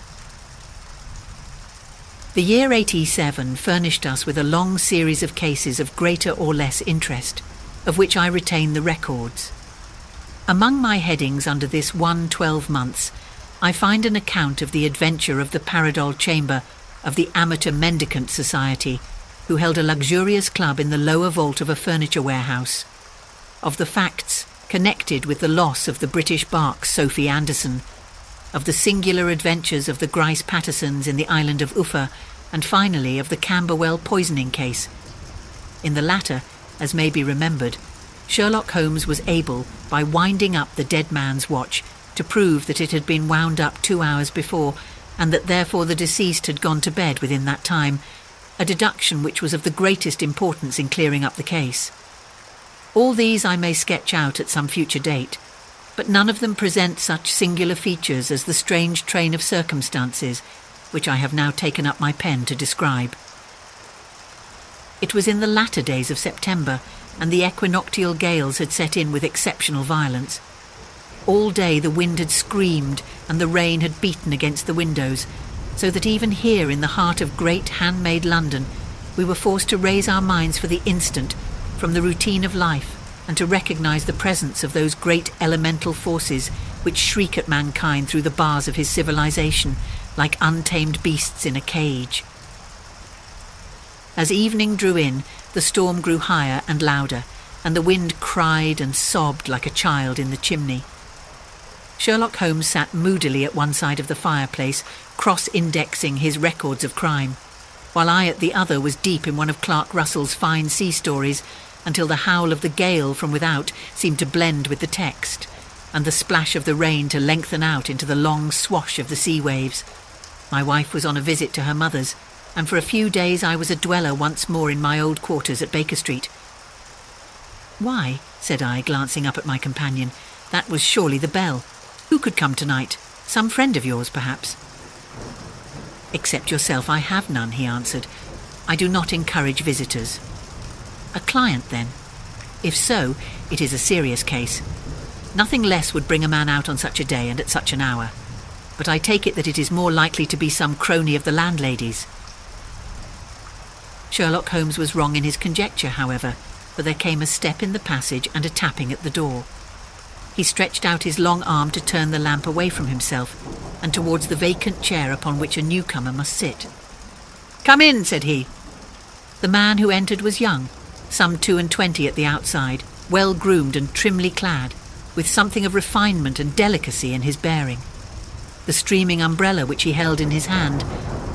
The year 87 furnished us with a long series of cases of greater or less interest, of which I retain the records. Among my headings under this 12 months, I find an account of the adventure of the Paradol Chamber of the Amateur Mendicant Society, who held a luxurious club in the lower vault of a furniture warehouse, of the facts connected with the loss of the British barque Sophie Anderson, of the singular adventures of the Grice Pattersons in the island of Uffa, and finally of the Camberwell poisoning case. In the latter, as may be remembered, Sherlock Holmes was able, by winding up the dead man's watch, to prove that it had been wound up 2 hours before, and that therefore the deceased had gone to bed within that time, a deduction which was of the greatest importance in clearing up the case. All these I may sketch out at some future date, but none of them present such singular features as the strange train of circumstances which I have now taken up my pen to describe. It was in the latter days of September, and the equinoctial gales had set in with exceptional violence. All day the wind had screamed and the rain had beaten against the windows, so that even here in the heart of great handmade London We were forced to raise our minds for the instant from the routine of life and to recognize the presence of those great elemental forces which shriek at mankind through the bars of his civilization like untamed beasts in a cage. As evening drew in, the storm grew higher and louder, and the wind cried and sobbed like a child in the chimney. Sherlock Holmes sat moodily at one side of the fireplace, cross-indexing his records of crime, while I at the other was deep in one of Clark Russell's fine sea stories until the howl of the gale from without seemed to blend with the text, and the splash of the rain to lengthen out into the long swash of the sea waves. My wife was on a visit to her mother's, and for a few days I was a dweller once more in my old quarters at Baker Street. "Why," said I, glancing up at my companion, "that was surely the bell. Who could come tonight? Some friend of yours, perhaps?" "Except yourself, I have none," he answered. "I do not encourage visitors." "A client, then?" "If so, it is a serious case. Nothing less would bring a man out on such a day and at such an hour. But I take it that it is more likely to be some crony of the landlady's." Sherlock Holmes was wrong in his conjecture, however, for there came a step in the passage and a tapping at the door. He stretched out his long arm to turn the lamp away from himself and towards the vacant chair upon which a newcomer must sit. "Come in," said he. The man who entered was young, some 22 at the outside, well-groomed and trimly clad, with something of refinement and delicacy in his bearing. The streaming umbrella which he held in his hand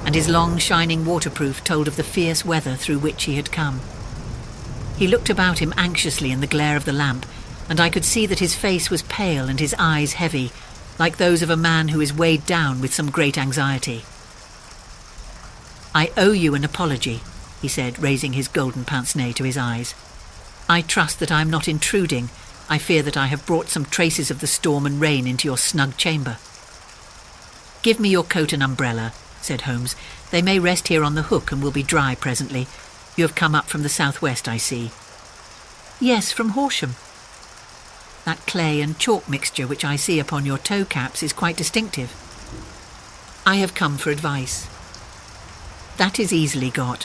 and his long shining waterproof told of the fierce weather through which he had come. He looked about him anxiously in the glare of the lamp, and I could see that his face was pale and his eyes heavy, like those of a man who is weighed down with some great anxiety. "I owe you an apology," he said, raising his golden pince-nez to his eyes. "I trust that I am not intruding. I fear that I have brought some traces of the storm and rain into your snug chamber." "Give me your coat and umbrella," said Holmes. "They may rest here on the hook and will be dry presently. You have come up from the southwest, I see." "Yes, from Horsham." "That clay and chalk mixture which I see upon your toe caps is quite distinctive." "I have come for advice." "That is easily got."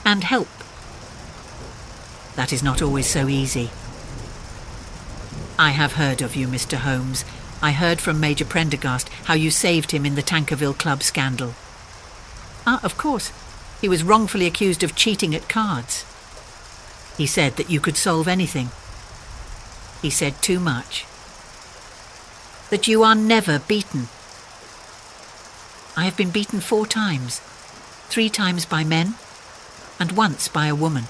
"And help." "That is not always so easy." "I have heard of you, Mr. Holmes. I heard from Major Prendergast how you saved him in the Tankerville Club scandal." "Ah, of course. He was wrongfully accused of cheating at cards." "He said that you could solve anything." "He said too much." "That you are never beaten." "I have been beaten 4 times, 3 times by men and once by a woman."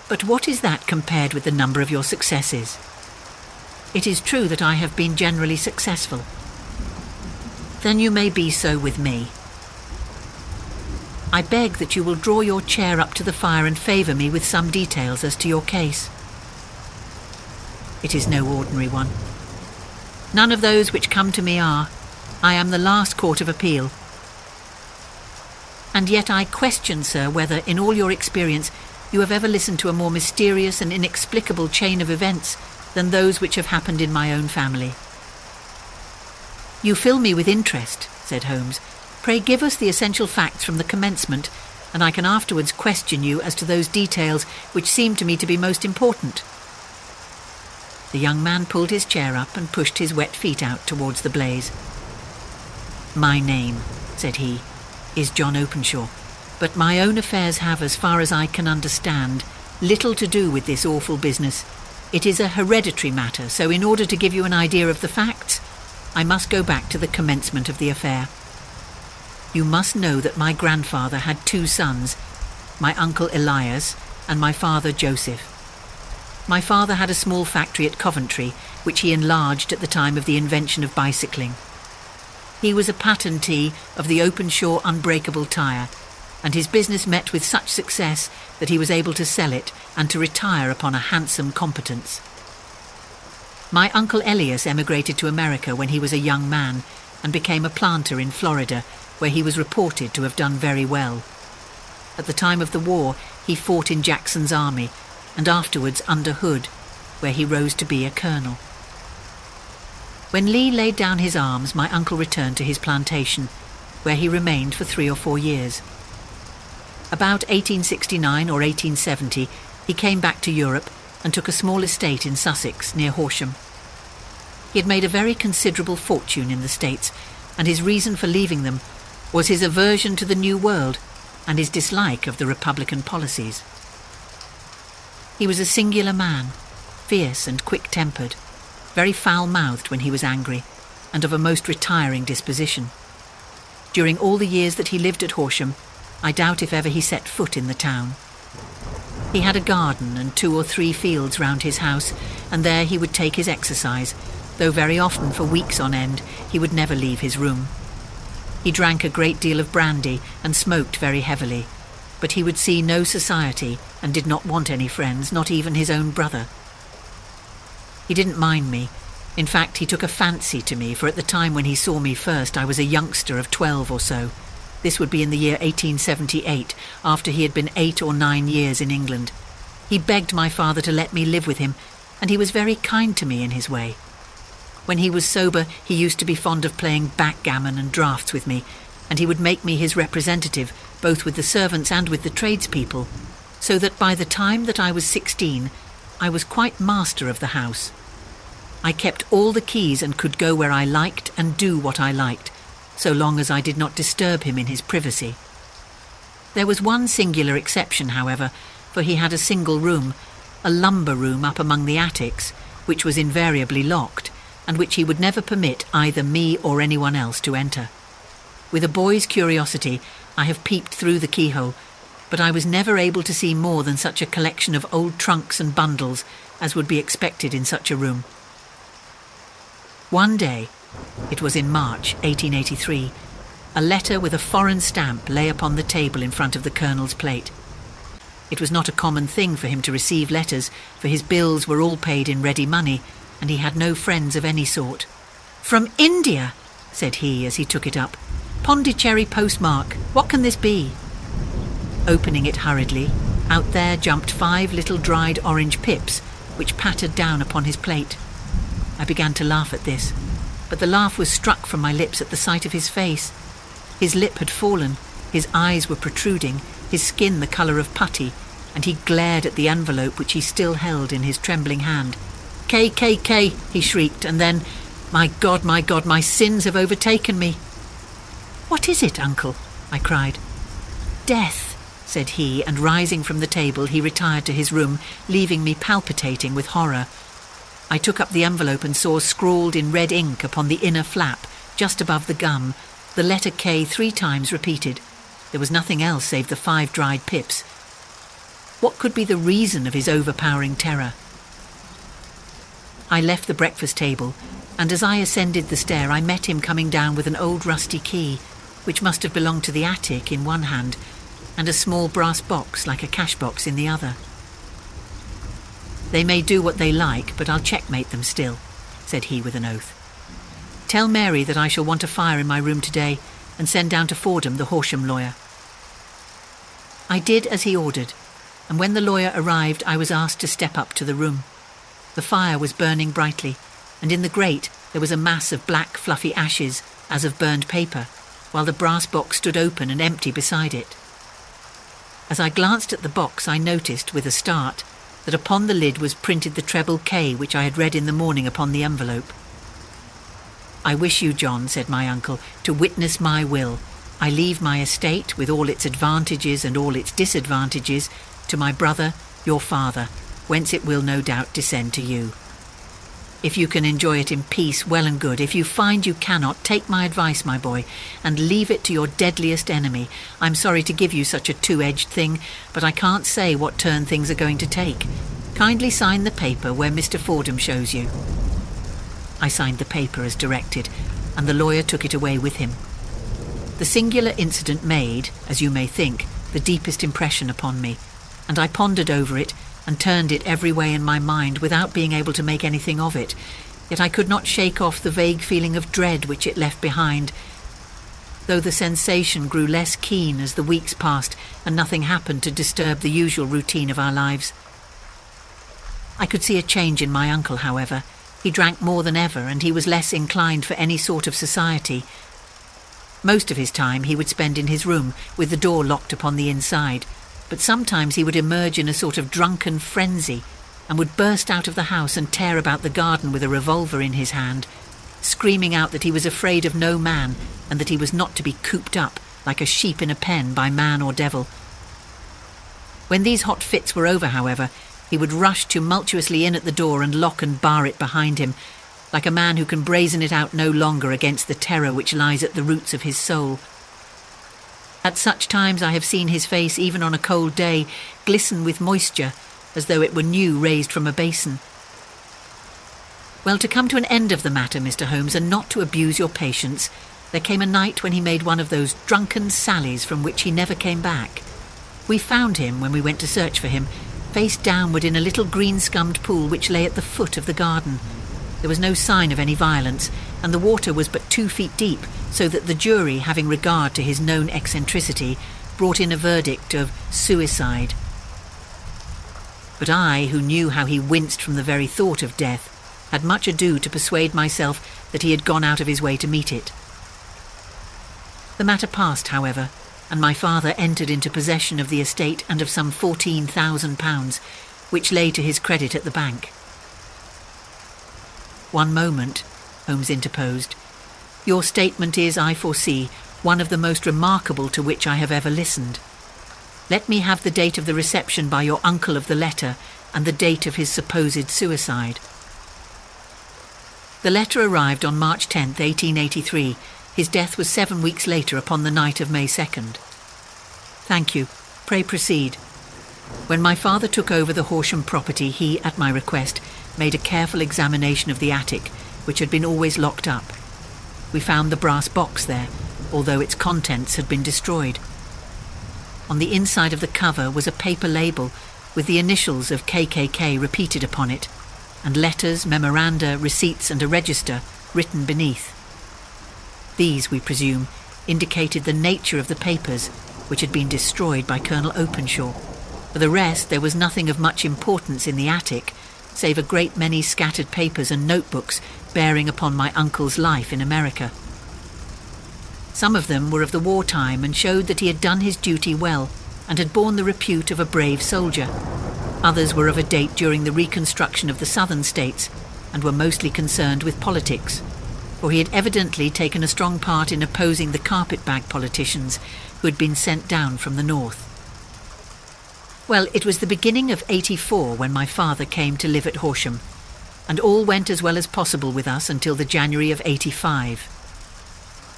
"But what is that compared with the number of your successes?" "It is true that I have been generally successful." "Then you may be so with me." "I beg that you will draw your chair up to the fire and favour me with some details as to your case." "It is no ordinary one." "None of those which come to me are. I am the last court of appeal." "And yet I question, sir, whether, in all your experience, you have ever listened to a more mysterious and inexplicable chain of events than those which have happened in my own family." "You fill me with interest," said Holmes. "Pray give us the essential facts from the commencement, and I can afterwards question you as to those details which seem to me to be most important." The young man pulled his chair up and pushed his wet feet out towards the blaze. "My name," said he, "is John Openshaw, but my own affairs have, as far as I can understand, little to do with this awful business. It is a hereditary matter, so in order to give you an idea of the facts, I must go back to the commencement of the affair. You must know that my grandfather had 2 sons, my uncle Elias and my father Joseph. My father had a small factory at Coventry, which he enlarged at the time of the invention of bicycling. He was a patentee of the Openshaw unbreakable tyre, and his business met with such success that he was able to sell it and to retire upon a handsome competence. My uncle Elias emigrated to America when he was a young man and became a planter in Florida, where he was reported to have done very well. At the time of the war, he fought in Jackson's army, and afterwards under Hood, where he rose to be a colonel. When Lee laid down his arms, my uncle returned to his plantation, where he remained for 3 or 4 years. About 1869 or 1870, he came back to Europe and took a small estate in Sussex near Horsham. He had made a very considerable fortune in the States, and his reason for leaving them was his aversion to the New World and his dislike of the Republican policies. He was a singular man, fierce and quick-tempered, very foul-mouthed when he was angry, and of a most retiring disposition. During all the years that he lived at Horsham, I doubt if ever he set foot in the town. He had a garden and 2 or 3 fields round his house, and there he would take his exercise, though very often for weeks on end he would never leave his room. He drank a great deal of brandy and smoked very heavily, but he would see no society and did not want any friends, not even his own brother. He didn't mind me. In fact, he took a fancy to me, for at the time when he saw me first I was a youngster of 12 or so. This would be in the year 1878, after he had been 8 or 9 years in England. He begged my father to let me live with him, and he was very kind to me in his way. When he was sober, he used to be fond of playing backgammon and draughts with me, and he would make me his representative, both with the servants and with the tradespeople, so that by the time that I was 16, I was quite master of the house. I kept all the keys and could go where I liked and do what I liked, so long as I did not disturb him in his privacy. There was one singular exception, however, for he had a single room, a lumber room up among the attics, which was invariably locked, and which he would never permit either me or anyone else to enter. With a boy's curiosity, I have peeped through the keyhole, but I was never able to see more than such a collection of old trunks and bundles as would be expected in such a room. One day, it was in March 1883, a letter with a foreign stamp lay upon the table in front of the Colonel's plate. It was not a common thing for him to receive letters, for his bills were all paid in ready money, and he had no friends of any sort. "From India," said he as he took it up. "Pondicherry postmark. What can this be?" Opening it hurriedly, out there jumped 5 little dried orange pips, which pattered down upon his plate. I began to laugh at this, but the laugh was struck from my lips at the sight of his face. His lip had fallen, his eyes were protruding, his skin the colour of putty, and he glared at the envelope which he still held in his trembling hand. "KKK," he shrieked, and then, my God, my sins have overtaken me." "What is it, Uncle?" I cried. "Death," said he, and rising from the table he retired to his room, leaving me palpitating with horror. I took up the envelope and saw scrawled in red ink upon the inner flap, just above the gum, the letter K 3 times repeated. There was nothing else save the 5 dried pips. What could be the reason of his overpowering terror? I left the breakfast table, and as I ascended the stair I met him coming down with an old rusty key, which must have belonged to the attic, in one hand, and a small brass box like a cash box in the other. "They may do what they like, but I'll checkmate them still," said he with an oath. "Tell Mary that I shall want a fire in my room today, and send down to Fordham the Horsham lawyer." I did as he ordered, and when the lawyer arrived I was asked to step up to the room. The fire was burning brightly, and in the grate there was a mass of black fluffy ashes, as of burned paper, while the brass box stood open and empty beside it. As I glanced at the box I noticed, with a start, that upon the lid was printed the treble K which I had read in the morning upon the envelope. "I wish you, John," said my uncle, "to witness my will. I leave my estate, with all its advantages and all its disadvantages, to my brother, your father, whence it will no doubt descend to you. If you can enjoy it in peace, well and good. If you find you cannot, take my advice, my boy, and leave it to your deadliest enemy. I'm sorry to give you such a 2-edged thing, but I can't say what turn things are going to take. Kindly sign the paper where Mr. Fordham shows you." I signed the paper as directed, and the lawyer took it away with him. The singular incident made, as you may think, the deepest impression upon me, and I pondered over it and turned it every way in my mind without being able to make anything of it, yet I could not shake off the vague feeling of dread which it left behind, though the sensation grew less keen as the weeks passed and nothing happened to disturb the usual routine of our lives. I could see a change in my uncle, however. He drank more than ever, and he was less inclined for any sort of society. Most of his time he would spend in his room, with the door locked upon the inside, but sometimes he would emerge in a sort of drunken frenzy and would burst out of the house and tear about the garden with a revolver in his hand, screaming out that he was afraid of no man and that he was not to be cooped up like a sheep in a pen by man or devil. When these hot fits were over, however, he would rush tumultuously in at the door and lock and bar it behind him, like a man who can brazen it out no longer against the terror which lies at the roots of his soul. At such times I have seen his face, even on a cold day, glisten with moisture, as though it were new raised from a basin. Well, to come to an end of the matter, Mr. Holmes, and not to abuse your patience, there came a night when he made one of those drunken sallies from which he never came back. We found him, when we went to search for him, face downward in a little green-scummed pool which lay at the foot of the garden. There was no sign of any violence, and the water was but 2 feet deep, so that the jury, having regard to his known eccentricity, brought in a verdict of suicide. But I, who knew how he winced from the very thought of death, had much ado to persuade myself that he had gone out of his way to meet it. The matter passed, however, and my father entered into possession of the estate and of some £14,000, which lay to his credit at the bank. "One moment," Holmes interposed. "Your statement is, I foresee, one of the most remarkable to which I have ever listened. Let me have the date of the reception by your uncle of the letter and the date of his supposed suicide." The letter arrived on March 10th, 1883. His death was 7 weeks later, upon the night of May 2nd. "Thank you. Pray proceed." When my father took over the Horsham property, he, at my request, made a careful examination of the attic, which had been always locked up. We found the brass box there, although its contents had been destroyed. On the inside of the cover was a paper label with the initials of KKK repeated upon it, and letters, memoranda, receipts and a register written beneath. These, we presume, indicated the nature of the papers, which had been destroyed by Colonel Openshaw. For the rest, there was nothing of much importance in the attic, save a great many scattered papers and notebooks bearing upon my uncle's life in America. Some of them were of the wartime and showed that he had done his duty well and had borne the repute of a brave soldier. Others were of a date during the reconstruction of the southern states and were mostly concerned with politics, for he had evidently taken a strong part in opposing the carpetbag politicians who had been sent down from the north. Well, it was the beginning of '84 when my father came to live at Horsham, and all went as well as possible with us until the January of '85.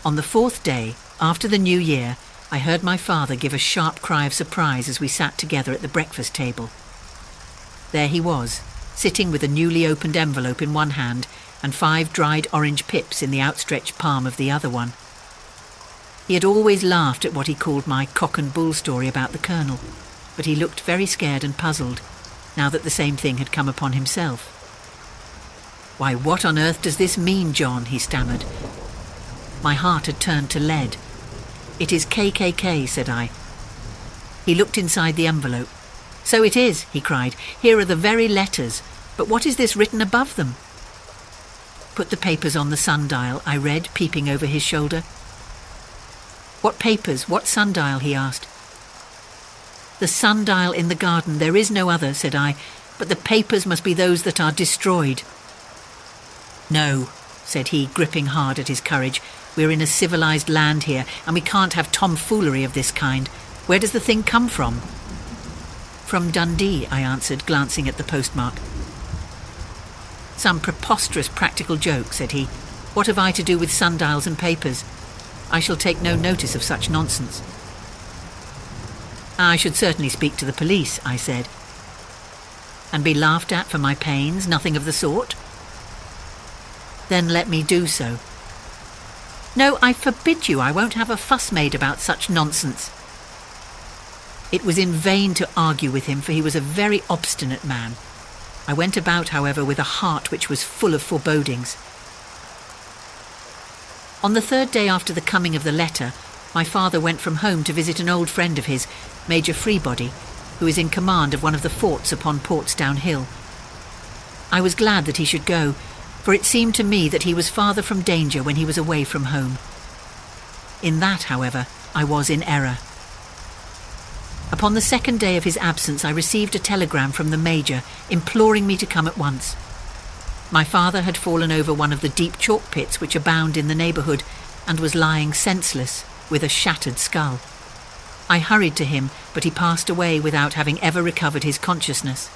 On the 4th day, after the New Year, I heard my father give a sharp cry of surprise as we sat together at the breakfast table. There he was, sitting with a newly opened envelope in one hand and 5 dried orange pips in the outstretched palm of the other one. He had always laughed at what he called my cock and bull story about the Colonel, but he looked very scared and puzzled, now that the same thing had come upon himself. "Why, what on earth does this mean, John?" he stammered. My heart had turned to lead. "It is KKK," said I. He looked inside the envelope. "So it is," he cried. "Here are the very letters. But what is this written above them?" "Put the papers on the sundial," I read, peeping over his shoulder. "What papers? What sundial?" he asked. "The sundial in the garden. There is no other," said I. "But the papers must be those that are destroyed." "No," said he, gripping hard at his courage. "We're in a civilized land here, and we can't have tomfoolery of this kind. Where does the thing come from?" "From Dundee," I answered, glancing at the postmark. "Some preposterous practical joke," said he. "What have I to do with sundials and papers? I shall take no notice of such nonsense." "I should certainly speak to the police," I said. "And be laughed at for my pains? Nothing of the sort." "Then let me do so." "No, I forbid you. I won't have a fuss made about such nonsense." It was in vain to argue with him, for he was a very obstinate man. I went about, however, with a heart which was full of forebodings. On the 3rd day after the coming of the letter, my father went from home to visit an old friend of his, Major Freebody, who is in command of one of the forts upon Portsdown Hill. I was glad that he should go, for it seemed to me that he was farther from danger when he was away from home. In that, however, I was in error. Upon the second day of his absence, I received a telegram from the Major imploring me to come at once. My father had fallen over one of the deep chalk pits which abound in the neighbourhood and was lying senseless with a shattered skull. I hurried to him, but he passed away without having ever recovered his consciousness.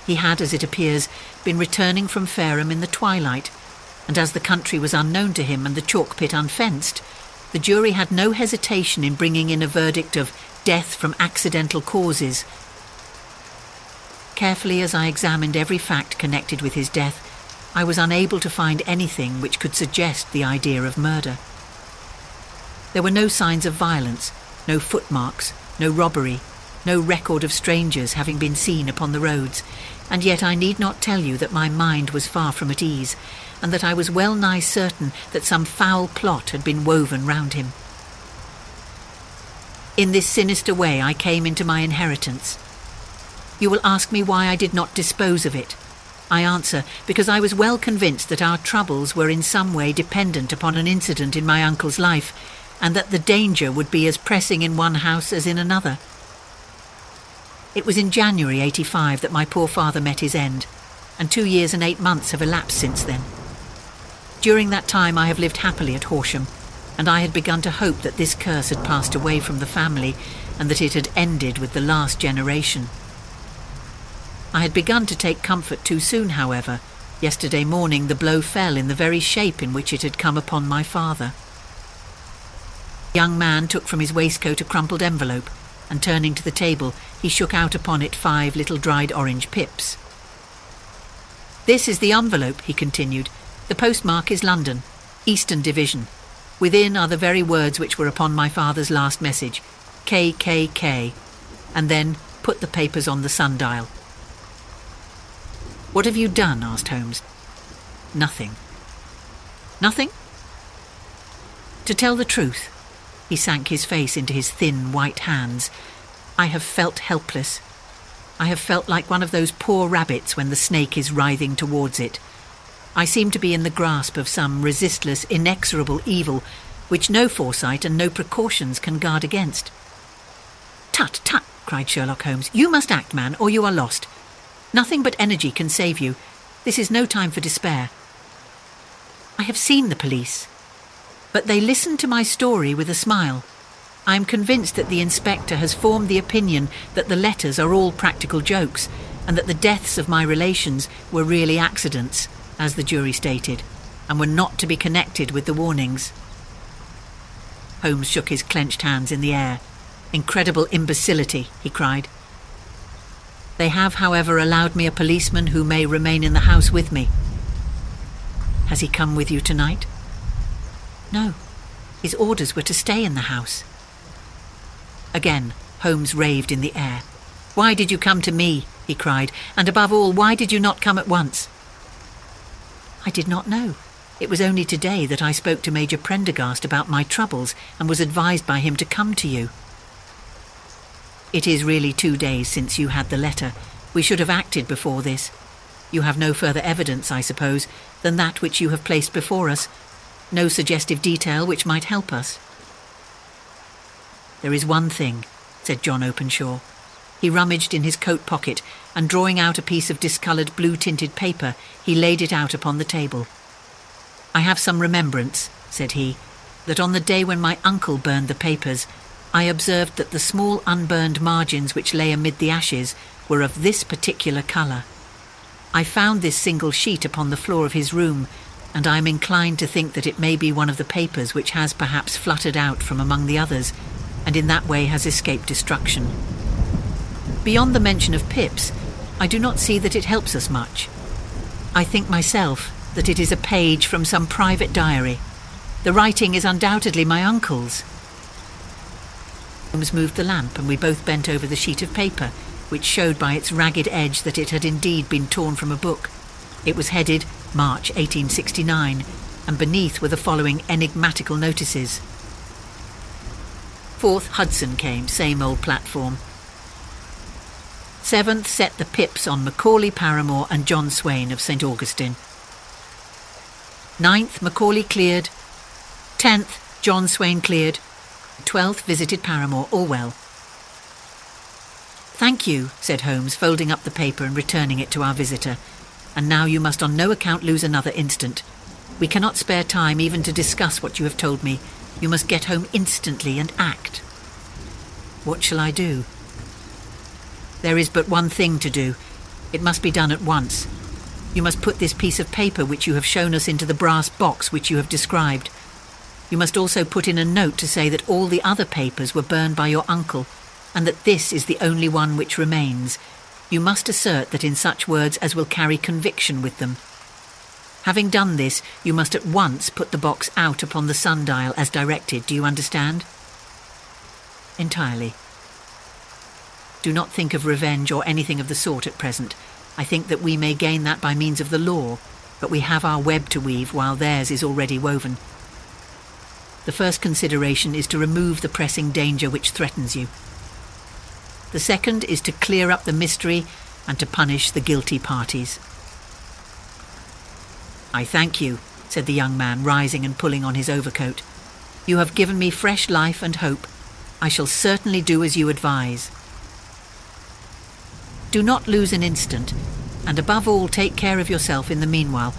He had, as it appears, been returning from Fareham in the twilight, and as the country was unknown to him and the chalk pit unfenced, the jury had no hesitation in bringing in a verdict of death from accidental causes. Carefully as I examined every fact connected with his death, I was unable to find anything which could suggest the idea of murder. There were no signs of violence, no footmarks, no robbery, no record of strangers having been seen upon the roads, and yet I need not tell you that my mind was far from at ease, and that I was well nigh certain that some foul plot had been woven round him. In this sinister way I came into my inheritance. You will ask me why I did not dispose of it. I answer, because I was well convinced that our troubles were in some way dependent upon an incident in my uncle's life, and that the danger would be as pressing in one house as in another. It was in January 85 that my poor father met his end, and 2 years and 8 months have elapsed since then. During that time I have lived happily at Horsham, and I had begun to hope that this curse had passed away from the family and that it had ended with the last generation. I had begun to take comfort too soon, however. Yesterday morning the blow fell in the very shape in which it had come upon my father. The young man took from his waistcoat a crumpled envelope, and turning to the table, he shook out upon it 5 little dried orange pips. "This is the envelope," he continued. "The postmark is London, Eastern Division. Within are the very words which were upon my father's last message, KKK, and then put the papers on the sundial." "What have you done?" asked Holmes. "Nothing." "Nothing?" "To tell the truth," he sank his face into his thin white hands, "I have felt helpless. I have felt like one of those poor rabbits when the snake is writhing towards it. I seem to be in the grasp of some resistless, inexorable evil which no foresight and no precautions can guard against." "Tut, tut," cried Sherlock Holmes. "You must act, man, or you are lost. Nothing but energy can save you. This is no time for despair. I have seen the police, but they listened to my story with a smile. I am convinced that the inspector has formed the opinion that the letters are all practical jokes, and that the deaths of my relations were really accidents, as the jury stated, and were not to be connected with the warnings." Holmes shook his clenched hands in the air. "Incredible imbecility," he cried. "They have, however, allowed me a policeman who may remain in the house with me." "Has he come with you tonight?" "No. His orders were to stay in the house." Again, Holmes raved in the air. "Why did you come to me?" he cried. "And above all, why did you not come at once?" "I did not know. It was only today that I spoke to Major Prendergast about my troubles and was advised by him to come to you." "It is really 2 days since you had the letter. We should have acted before this. You have no further evidence, I suppose, than that which you have placed before us. No suggestive detail which might help us." "There is one thing," said John Openshaw. He rummaged in his coat pocket, and drawing out a piece of discoloured blue-tinted paper, he laid it out upon the table. "I have some remembrance," said he, "that on the day when my uncle burned the papers, I observed that the small unburned margins which lay amid the ashes were of this particular colour. I found this single sheet upon the floor of his room, and I am inclined to think that it may be one of the papers which has perhaps fluttered out from among the others, and in that way has escaped destruction. Beyond the mention of pips, I do not see that it helps us much. I think myself that it is a page from some private diary. The writing is undoubtedly my uncle's." Holmes moved the lamp, and we both bent over the sheet of paper, which showed by its ragged edge that it had indeed been torn from a book. It was headed March 1869, and beneath were the following enigmatical notices. 4th Hudson came, same old platform. 7th set the pips on Macaulay Paramore and John Swain of St. Augustine. 9th Macaulay cleared. 10th, John Swain cleared. 12th, visited Paramore, all well. Thank you, said Holmes, folding up the paper and returning it to our visitor. And now you must on no account lose another instant. We cannot spare time even to discuss what you have told me. You must get home instantly and act. What shall I do? There is but one thing to do. It must be done at once. You must put this piece of paper which you have shown us into the brass box which you have described. You must also put in a note to say that all the other papers were burned by your uncle, and that this is the only one which remains. You must assert that in such words as will carry conviction with them. Having done this, you must at once put the box out upon the sundial as directed. Do you understand? Entirely. Do not think of revenge or anything of the sort at present. I think that we may gain that by means of the law, but we have our web to weave while theirs is already woven. The first consideration is to remove the pressing danger which threatens you. The second is to clear up the mystery and to punish the guilty parties. I thank you, said the young man, rising and pulling on his overcoat. You have given me fresh life and hope. I shall certainly do as you advise. Do not lose an instant, and above all take care of yourself in the meanwhile,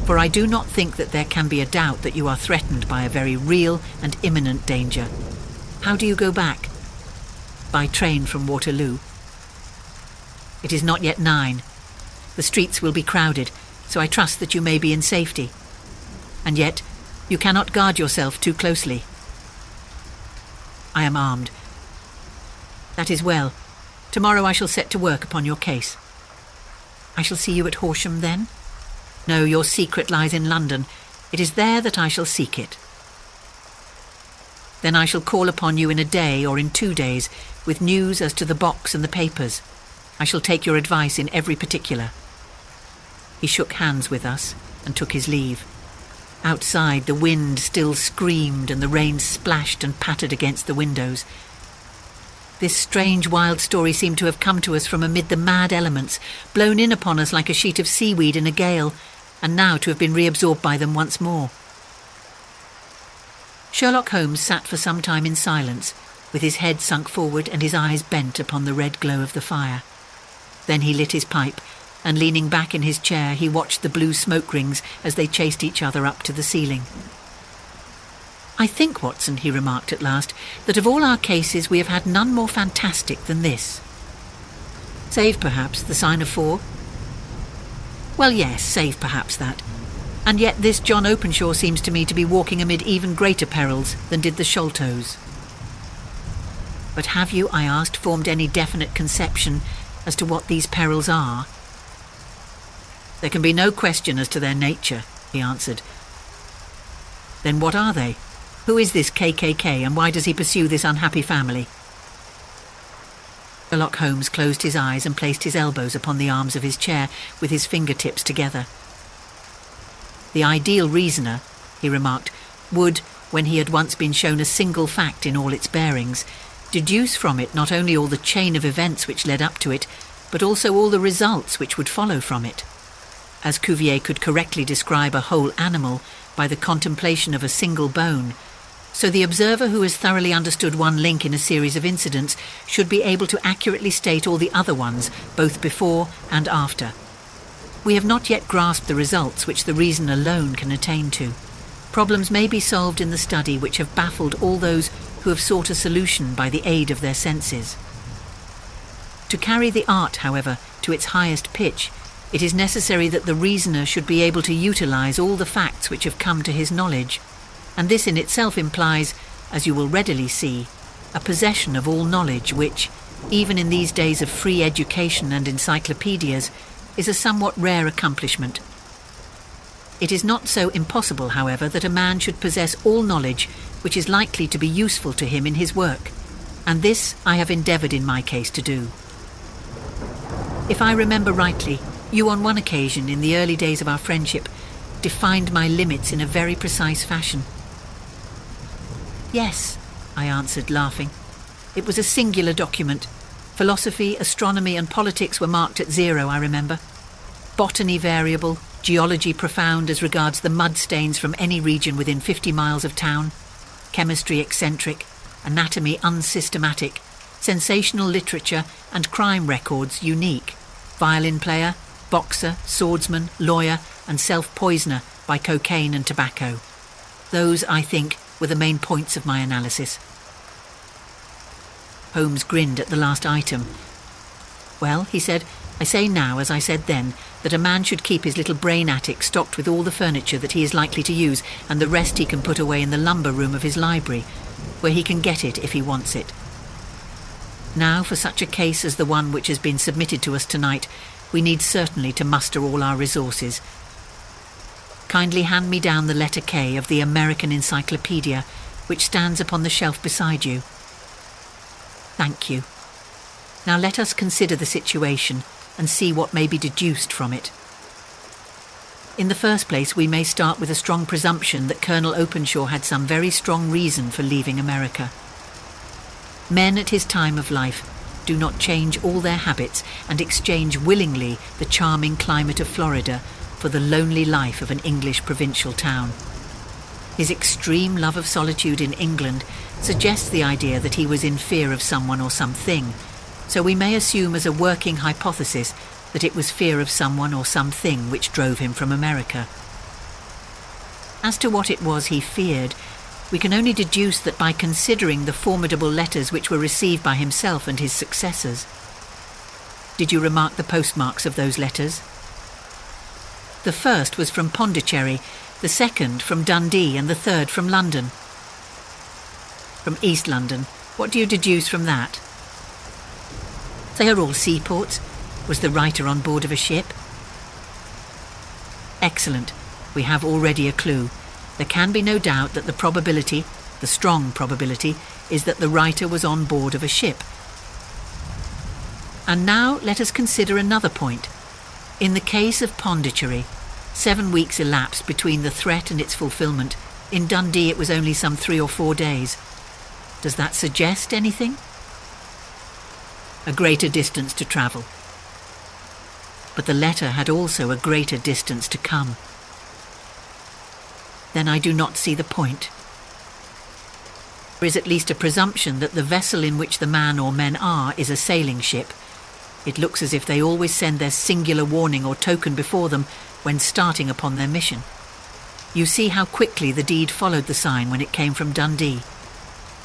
for I do not think that there can be a doubt that you are threatened by a very real and imminent danger. How do you go back? By train from Waterloo. It is not yet 9. The streets will be crowded, so I trust that you may be in safety. And yet, you cannot guard yourself too closely. I am armed. That is well. Tomorrow I shall set to work upon your case. I shall see you at Horsham then? No, your secret lies in London. It is there that I shall seek it. Then I shall call upon you in a day or in 2 days with news as to the box and the papers. I shall take your advice in every particular. He shook hands with us and took his leave. Outside, the wind still screamed and the rain splashed and pattered against the windows. This strange wild story seemed to have come to us from amid the mad elements, blown in upon us like a sheet of seaweed in a gale, and now to have been reabsorbed by them once more. Sherlock Holmes sat for some time in silence, with his head sunk forward and his eyes bent upon the red glow of the fire. Then he lit his pipe, and leaning back in his chair he watched the blue smoke rings as they chased each other up to the ceiling. I think, Watson, he remarked at last, that of all our cases we have had none more fantastic than this. Save, perhaps, the sign of 4? Well, yes, save perhaps that. And yet this John Openshaw seems to me to be walking amid even greater perils than did the Sholtos. But have you, I asked, formed any definite conception as to what these perils are? There can be no question as to their nature, he answered. Then what are they? Who is this KKK, and why does he pursue this unhappy family? Sherlock Holmes closed his eyes and placed his elbows upon the arms of his chair with his fingertips together. The ideal reasoner, he remarked, would, when he had once been shown a single fact in all its bearings, deduce from it not only all the chain of events which led up to it, but also all the results which would follow from it. As Cuvier could correctly describe a whole animal by the contemplation of a single bone, so the observer who has thoroughly understood one link in a series of incidents should be able to accurately state all the other ones, both before and after. We have not yet grasped the results which the reason alone can attain to. Problems may be solved in the study which have baffled all those who have sought a solution by the aid of their senses. To carry the art, however, to its highest pitch, it is necessary that the reasoner should be able to utilize all the facts which have come to his knowledge, and this in itself implies, as you will readily see, a possession of all knowledge which, even in these days of free education and encyclopedias, is a somewhat rare accomplishment. It is not so impossible, however, that a man should possess all knowledge which is likely to be useful to him in his work, and this I have endeavoured in my case to do. If I remember rightly, you on one occasion, in the early days of our friendship, defined my limits in a very precise fashion. Yes, I answered, laughing. It was a singular document. Philosophy, astronomy and politics were marked at 0, I remember. Botany variable, geology profound as regards the mud stains from any region within 50 miles of town, chemistry eccentric, anatomy unsystematic, sensational literature and crime records unique, violin player, boxer, swordsman, lawyer and self-poisoner by cocaine and tobacco. Those, I think, were the main points of my analysis. Holmes grinned at the last item. Well, he said, I say now, as I said then, that a man should keep his little brain attic stocked with all the furniture that he is likely to use, and the rest he can put away in the lumber room of his library, where he can get it if he wants it. Now, for such a case as the one which has been submitted to us tonight, we need certainly to muster all our resources. Kindly hand me down the letter K of the American Encyclopedia, which stands upon the shelf beside you. Thank you. Now let us consider the situation and see what may be deduced from it. In the first place, we may start with a strong presumption that Colonel Openshaw had some very strong reason for leaving America. Men at his time of life do not change all their habits and exchange willingly the charming climate of Florida for the lonely life of an English provincial town. His extreme love of solitude in England suggests the idea that he was in fear of someone or something, so we may assume as a working hypothesis that it was fear of someone or something which drove him from America. As to what it was he feared, we can only deduce that by considering the formidable letters which were received by himself and his successors. Did you remark the postmarks of those letters? The first was from Pondicherry, the second from Dundee, and the third from London. From East London. What do you deduce from that? They are all seaports. Was the writer on board of a ship? Excellent. We have already a clue. There can be no doubt that the probability, the strong probability, is that the writer was on board of a ship. And now let us consider another point. In the case of Pondicherry, 7 weeks elapsed between the threat and its fulfilment. In Dundee it was only some 3 or 4 days. Does that suggest anything? A greater distance to travel. But the letter had also a greater distance to come. Then I do not see the point. There is at least a presumption that the vessel in which the man or men are is a sailing ship. It looks as if they always send their singular warning or token before them when starting upon their mission. You see how quickly the deed followed the sign when it came from Dundee.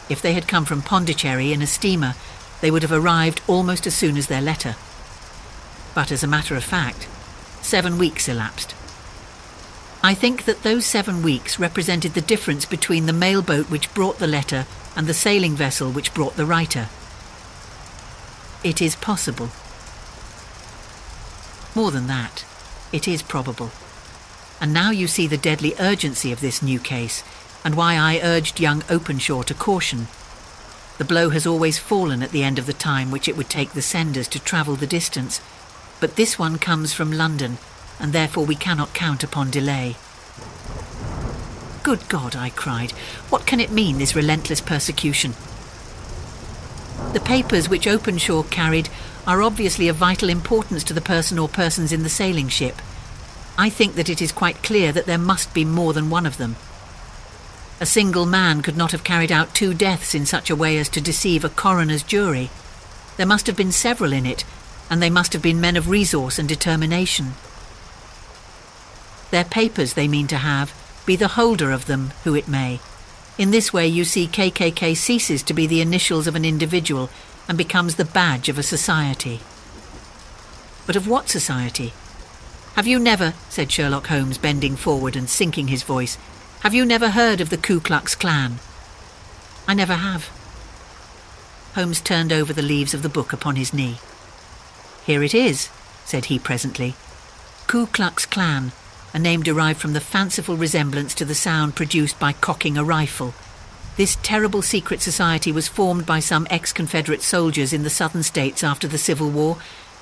If they had come from Pondicherry in a steamer, they would have arrived almost as soon as their letter. But as a matter of fact, 7 weeks elapsed. I think that those 7 weeks represented the difference between the mail boat which brought the letter and the sailing vessel which brought the writer. It is possible. More than that, it is probable. And now you see the deadly urgency of this new case, and why I urged young Openshaw to caution. The blow has always fallen at the end of the time which it would take the senders to travel the distance, but this one comes from London, and therefore we cannot count upon delay. Good God, I cried, what can it mean, this relentless persecution? The papers which Openshaw carried are obviously of vital importance to the person or persons in the sailing ship. I think that it is quite clear that there must be more than one of them. A single man could not have carried out 2 deaths in such a way as to deceive a coroner's jury. There must have been several in it, and they must have been men of resource and determination. Their papers they mean to have, be the holder of them who it may. In this way you see KKK ceases to be the initials of an individual and becomes the badge of a society. But of what society? Have you never, said Sherlock Holmes, bending forward and sinking his voice, have you never heard of the Ku Klux Klan? I never have. Holmes turned over the leaves of the book upon his knee. Here it is, said he presently. Ku Klux Klan, a name derived from the fanciful resemblance to the sound produced by cocking a rifle. This terrible secret society was formed by some ex-Confederate soldiers in the southern states after the Civil War,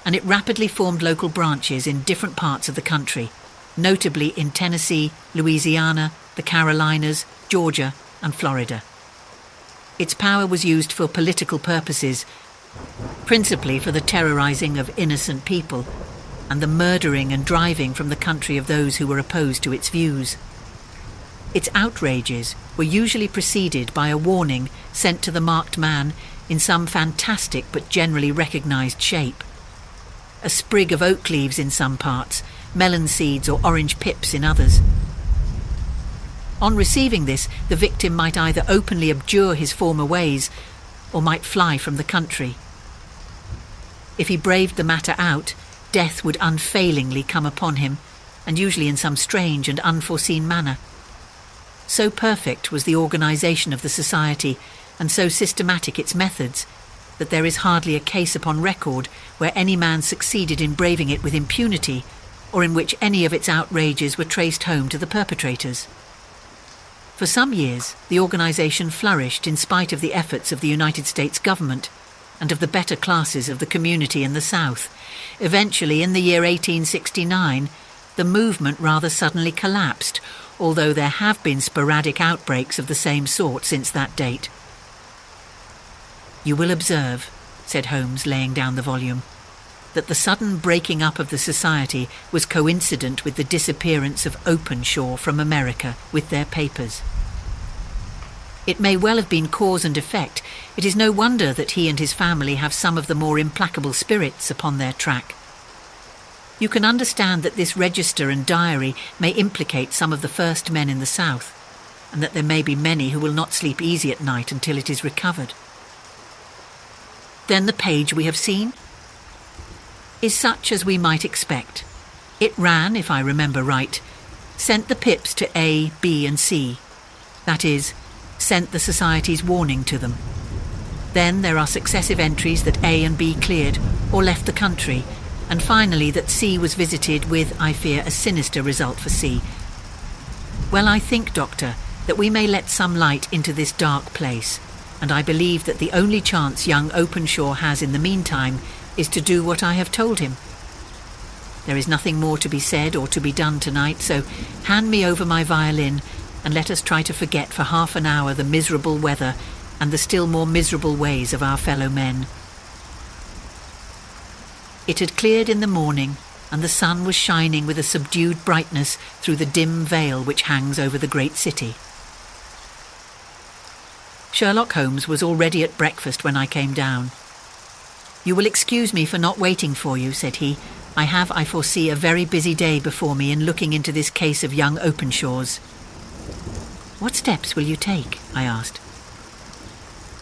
and it rapidly formed local branches in different parts of the country, notably in Tennessee, Louisiana, the Carolinas, Georgia, and Florida. Its power was used for political purposes, principally for the terrorizing of innocent people, and the murdering and driving from the country of those who were opposed to its views. Its outrages were usually preceded by a warning sent to the marked man in some fantastic but generally recognised shape. A sprig of oak leaves in some parts, melon seeds or orange pips in others. On receiving this, the victim might either openly abjure his former ways or might fly from the country. If he braved the matter out, death would unfailingly come upon him, and usually in some strange and unforeseen manner. So perfect was the organisation of the society, and so systematic its methods, that there is hardly a case upon record where any man succeeded in braving it with impunity, or in which any of its outrages were traced home to the perpetrators. For some years, the organisation flourished in spite of the efforts of the United States government and of the better classes of the community in the South. Eventually, in the year 1869, the movement rather suddenly collapsed, although there have been sporadic outbreaks of the same sort since that date. "You will observe," said Holmes, laying down the volume, "that the sudden breaking up of the society was coincident with the disappearance of Openshaw from America with their papers. It may well have been cause and effect. It is no wonder that he and his family have some of the more implacable spirits upon their track. You can understand that this register and diary may implicate some of the first men in the South, and that there may be many who will not sleep easy at night until it is recovered. Then the page we have seen is such as we might expect. It ran, if I remember right, sent the pips to A, B and C. That is, sent the society's warning to them. Then there are successive entries that A and B cleared or left the country, and finally that C was visited with, I fear, a sinister result for C. Well, I think, Doctor, that we may let some light into this dark place, and I believe that the only chance young Openshaw has in the meantime is to do what I have told him. There is nothing more to be said or to be done tonight, so hand me over my violin and let us try to forget for half an hour the miserable weather and the still more miserable ways of our fellow men." It had cleared in the morning, and the sun was shining with a subdued brightness through the dim veil which hangs over the great city. Sherlock Holmes was already at breakfast when I came down. "You will excuse me for not waiting for you," said he. "I have, I foresee, a very busy day before me in looking into this case of young Openshaw's." "What steps will you take?" I asked.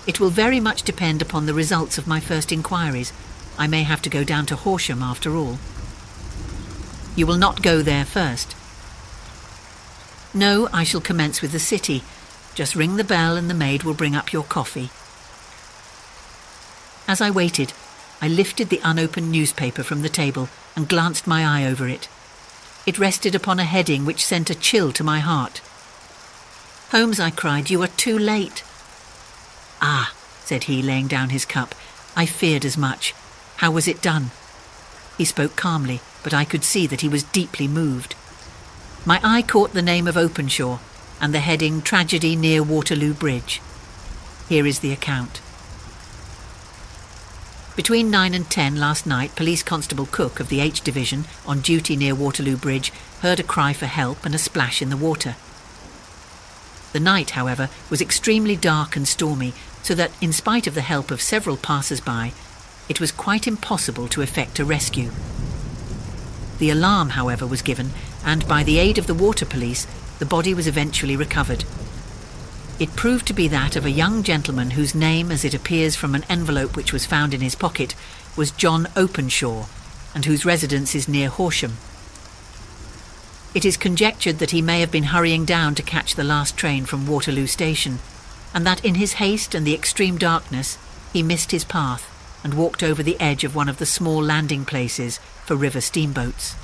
"It will very much depend upon the results of my first inquiries. I may have to go down to Horsham after all." "You will not go there first?" "No, I shall commence with the city. Just ring the bell and the maid will bring up your coffee." As I waited, I lifted the unopened newspaper from the table and glanced my eye over it. It rested upon a heading which sent a chill to my heart. "Holmes," I cried, "you are too late." "Ah," said he, laying down his cup, "I feared as much. How was it done?" He spoke calmly, but I could see that he was deeply moved. My eye caught the name of Openshaw and the heading "Tragedy near Waterloo Bridge." Here is the account. "Between 9 and 10 last night, Police Constable Cook of the H Division, on duty near Waterloo Bridge, heard a cry for help and a splash in the water. The night, however, was extremely dark and stormy, so that, in spite of the help of several passers-by, it was quite impossible to effect a rescue. The alarm, however, was given, and by the aid of the water police, the body was eventually recovered. It proved to be that of a young gentleman whose name, as it appears from an envelope which was found in his pocket, was John Openshaw, and whose residence is near Horsham. It is conjectured that he may have been hurrying down to catch the last train from Waterloo Station, and that in his haste and the extreme darkness he missed his path and walked over the edge of one of the small landing places for river steamboats.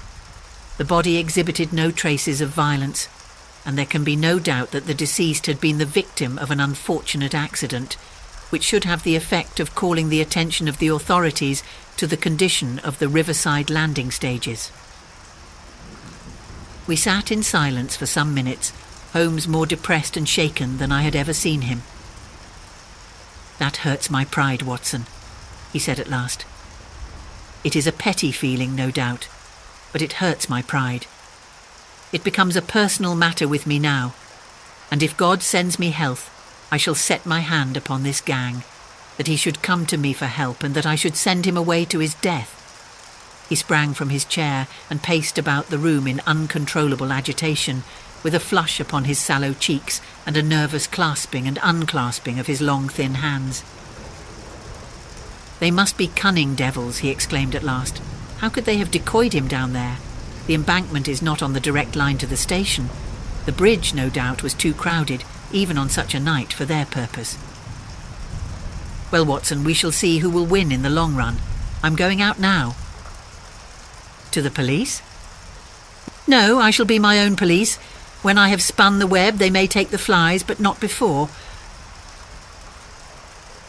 The body exhibited no traces of violence, and there can be no doubt that the deceased had been the victim of an unfortunate accident, which should have the effect of calling the attention of the authorities to the condition of the riverside landing stages." We sat in silence for some minutes, Holmes more depressed and shaken than I had ever seen him. "That hurts my pride, Watson," he said at last. "It is a petty feeling, no doubt, but it hurts my pride. It becomes a personal matter with me now, and if God sends me health, I shall set my hand upon this gang, that he should come to me for help and that I should send him away to his death." He sprang from his chair and paced about the room in uncontrollable agitation, with a flush upon his sallow cheeks and a nervous clasping and unclasping of his long, thin hands. "They must be cunning devils," he exclaimed at last. "How could they have decoyed him down there? The embankment is not on the direct line to the station. The bridge, no doubt, was too crowded, even on such a night, for their purpose." "Well, Watson, we shall see who will win in the long run. I'm going out now." "To the police?" "No, I shall be my own police. When I have spun the web, they may take the flies, but not before."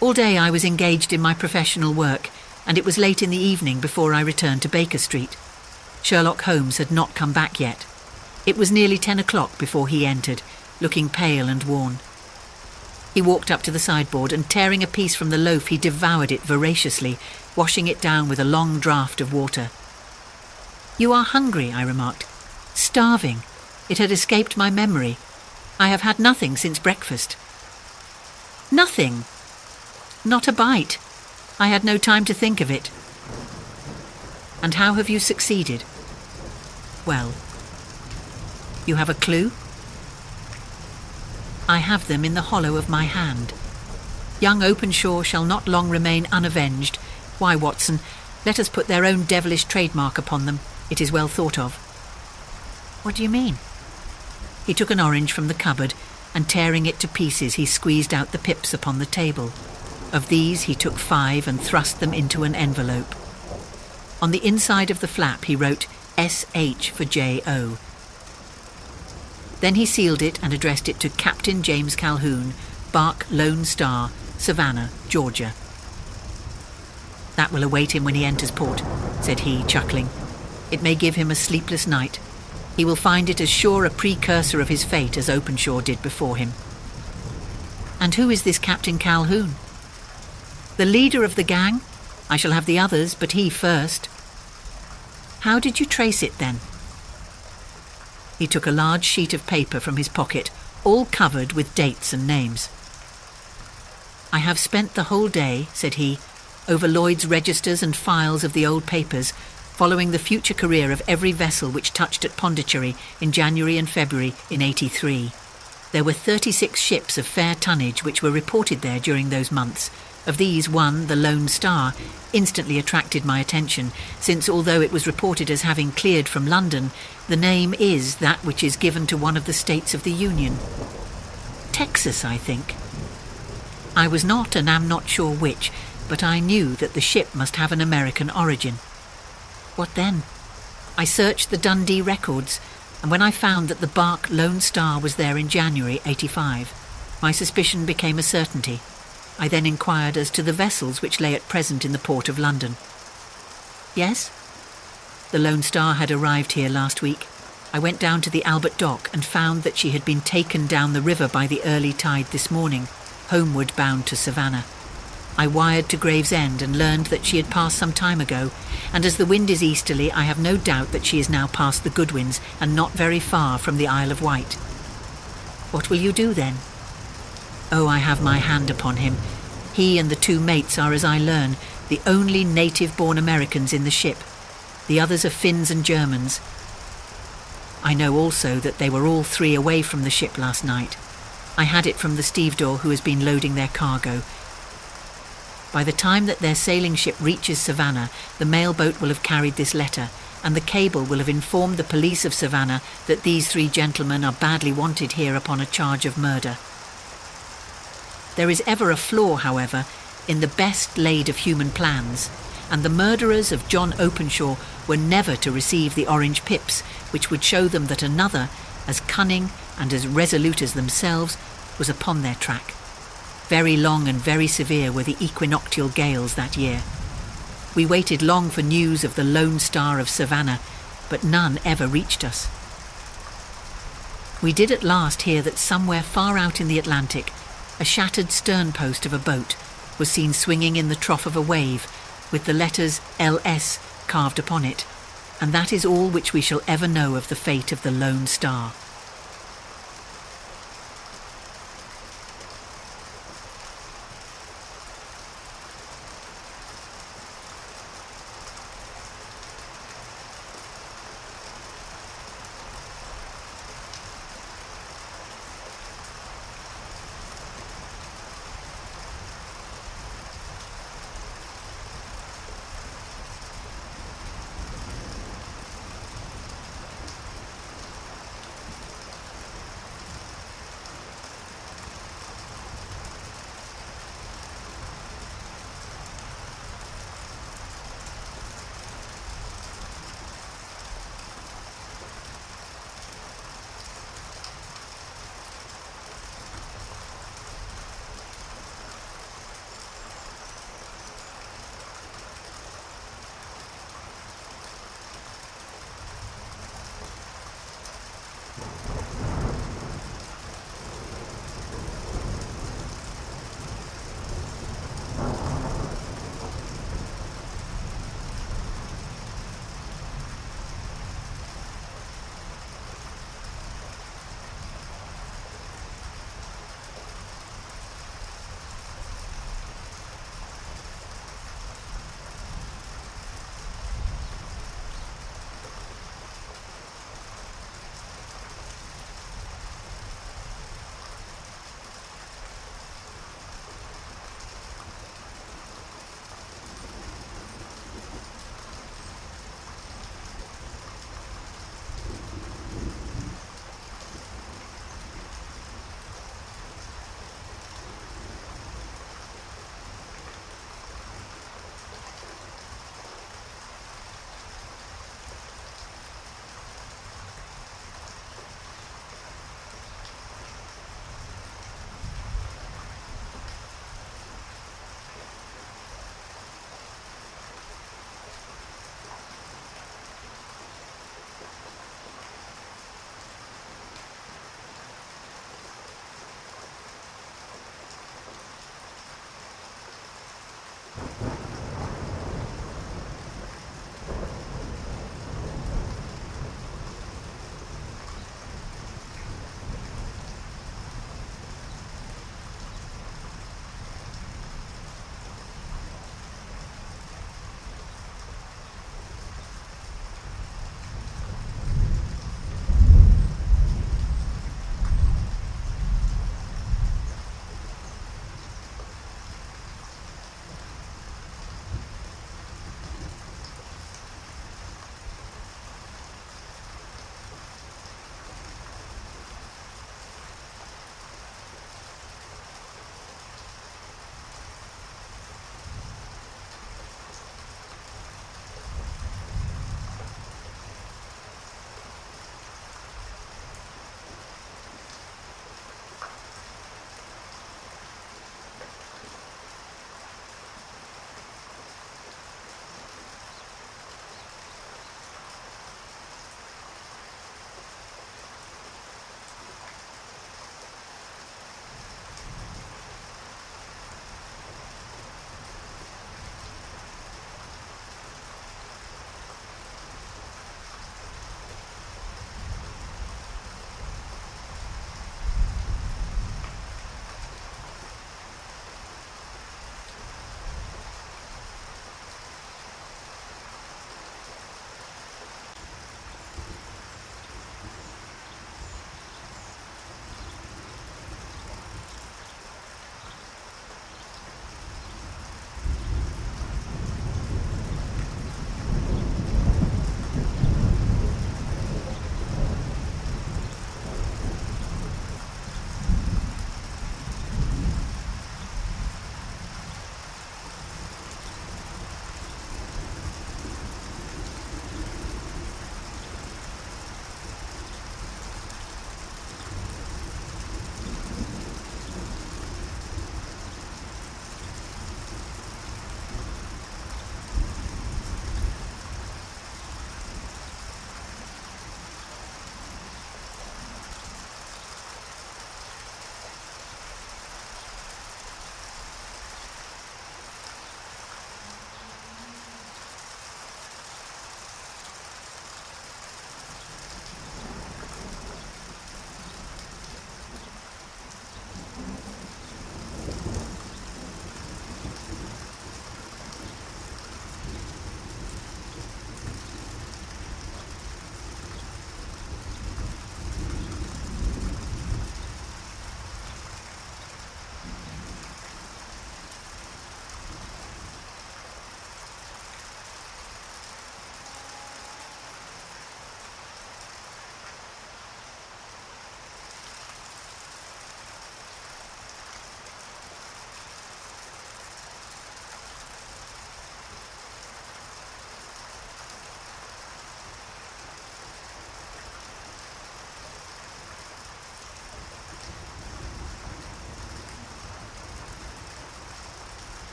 All day I was engaged in my professional work, and it was late in the evening before I returned to Baker Street. Sherlock Holmes had not come back yet. It was nearly 10 o'clock before he entered, looking pale and worn. He walked up to the sideboard and, tearing a piece from the loaf, he devoured it voraciously, washing it down with a long draught of water. "You are hungry," I remarked. "Starving. It had escaped my memory. I have had nothing since breakfast." "Nothing?" "Not a bite. I had no time to think of it." "And how have you succeeded?" "Well." "You have a clue?" "I have them in the hollow of my hand. Young Openshaw shall not long remain unavenged. Why, Watson, let us put their own devilish trademark upon them. It is well thought of." "What do you mean?" He took an orange from the cupboard, and tearing it to pieces, he squeezed out the pips upon the table. Of these he took 5 and thrust them into an envelope. On the inside of the flap he wrote S.H. for J.O. Then he sealed it and addressed it to Captain James Calhoun, Bark Lone Star, Savannah, Georgia. "That will await him when he enters port," said he, chuckling. "It may give him a sleepless night. He will find it as sure a precursor of his fate as Openshaw did before him." "And who is this Captain Calhoun?" "The leader of the gang. I shall have the others, but he first." "How did you trace it, then?" He took a large sheet of paper from his pocket, all covered with dates and names. "I have spent the whole day," said he, "over Lloyd's registers and files of the old papers, following the future career of every vessel which touched at Pondicherry in January and February in '83. There were 36 ships of fair tonnage which were reported there during those months. Of these, one, the Lone Star, instantly attracted my attention, since although it was reported as having cleared from London, the name is that which is given to one of the states of the Union. Texas, I think. I was not and am not sure which, but I knew that the ship must have an American origin. What then? I searched the Dundee records, and when I found that the bark Lone Star was there in January '85, my suspicion became a certainty. I then inquired as to the vessels which lay at present in the port of London. Yes? The Lone Star had arrived here last week. I went down to the Albert Dock and found that she had been taken down the river by the early tide this morning, homeward bound to Savannah. I wired to Gravesend and learned that she had passed some time ago, and as the wind is easterly, I have no doubt that she is now past the Goodwins and not very far from the Isle of Wight. What will you do then? Oh, I have my hand upon him. He and the 2 mates are, as I learn, the only native-born Americans in the ship. The others are Finns and Germans. I know also that they were all 3 away from the ship last night. I had it from the stevedore who has been loading their cargo. By the time that their sailing ship reaches Savannah, the mail boat will have carried this letter, and the cable will have informed the police of Savannah that these 3 gentlemen are badly wanted here upon a charge of murder. There is ever a flaw, however, in the best laid of human plans, and the murderers of John Openshaw were never to receive the orange pips, which would show them that another, as cunning and as resolute as themselves, was upon their track. Very long and very severe were the equinoctial gales that year. We waited long for news of the Lone Star of Savannah, but none ever reached us. We did at last hear that somewhere far out in the Atlantic, a shattered stern-post of a boat was seen swinging in the trough of a wave, with the letters LS carved upon it. and that is all which we shall ever know of the fate of the Lone Star.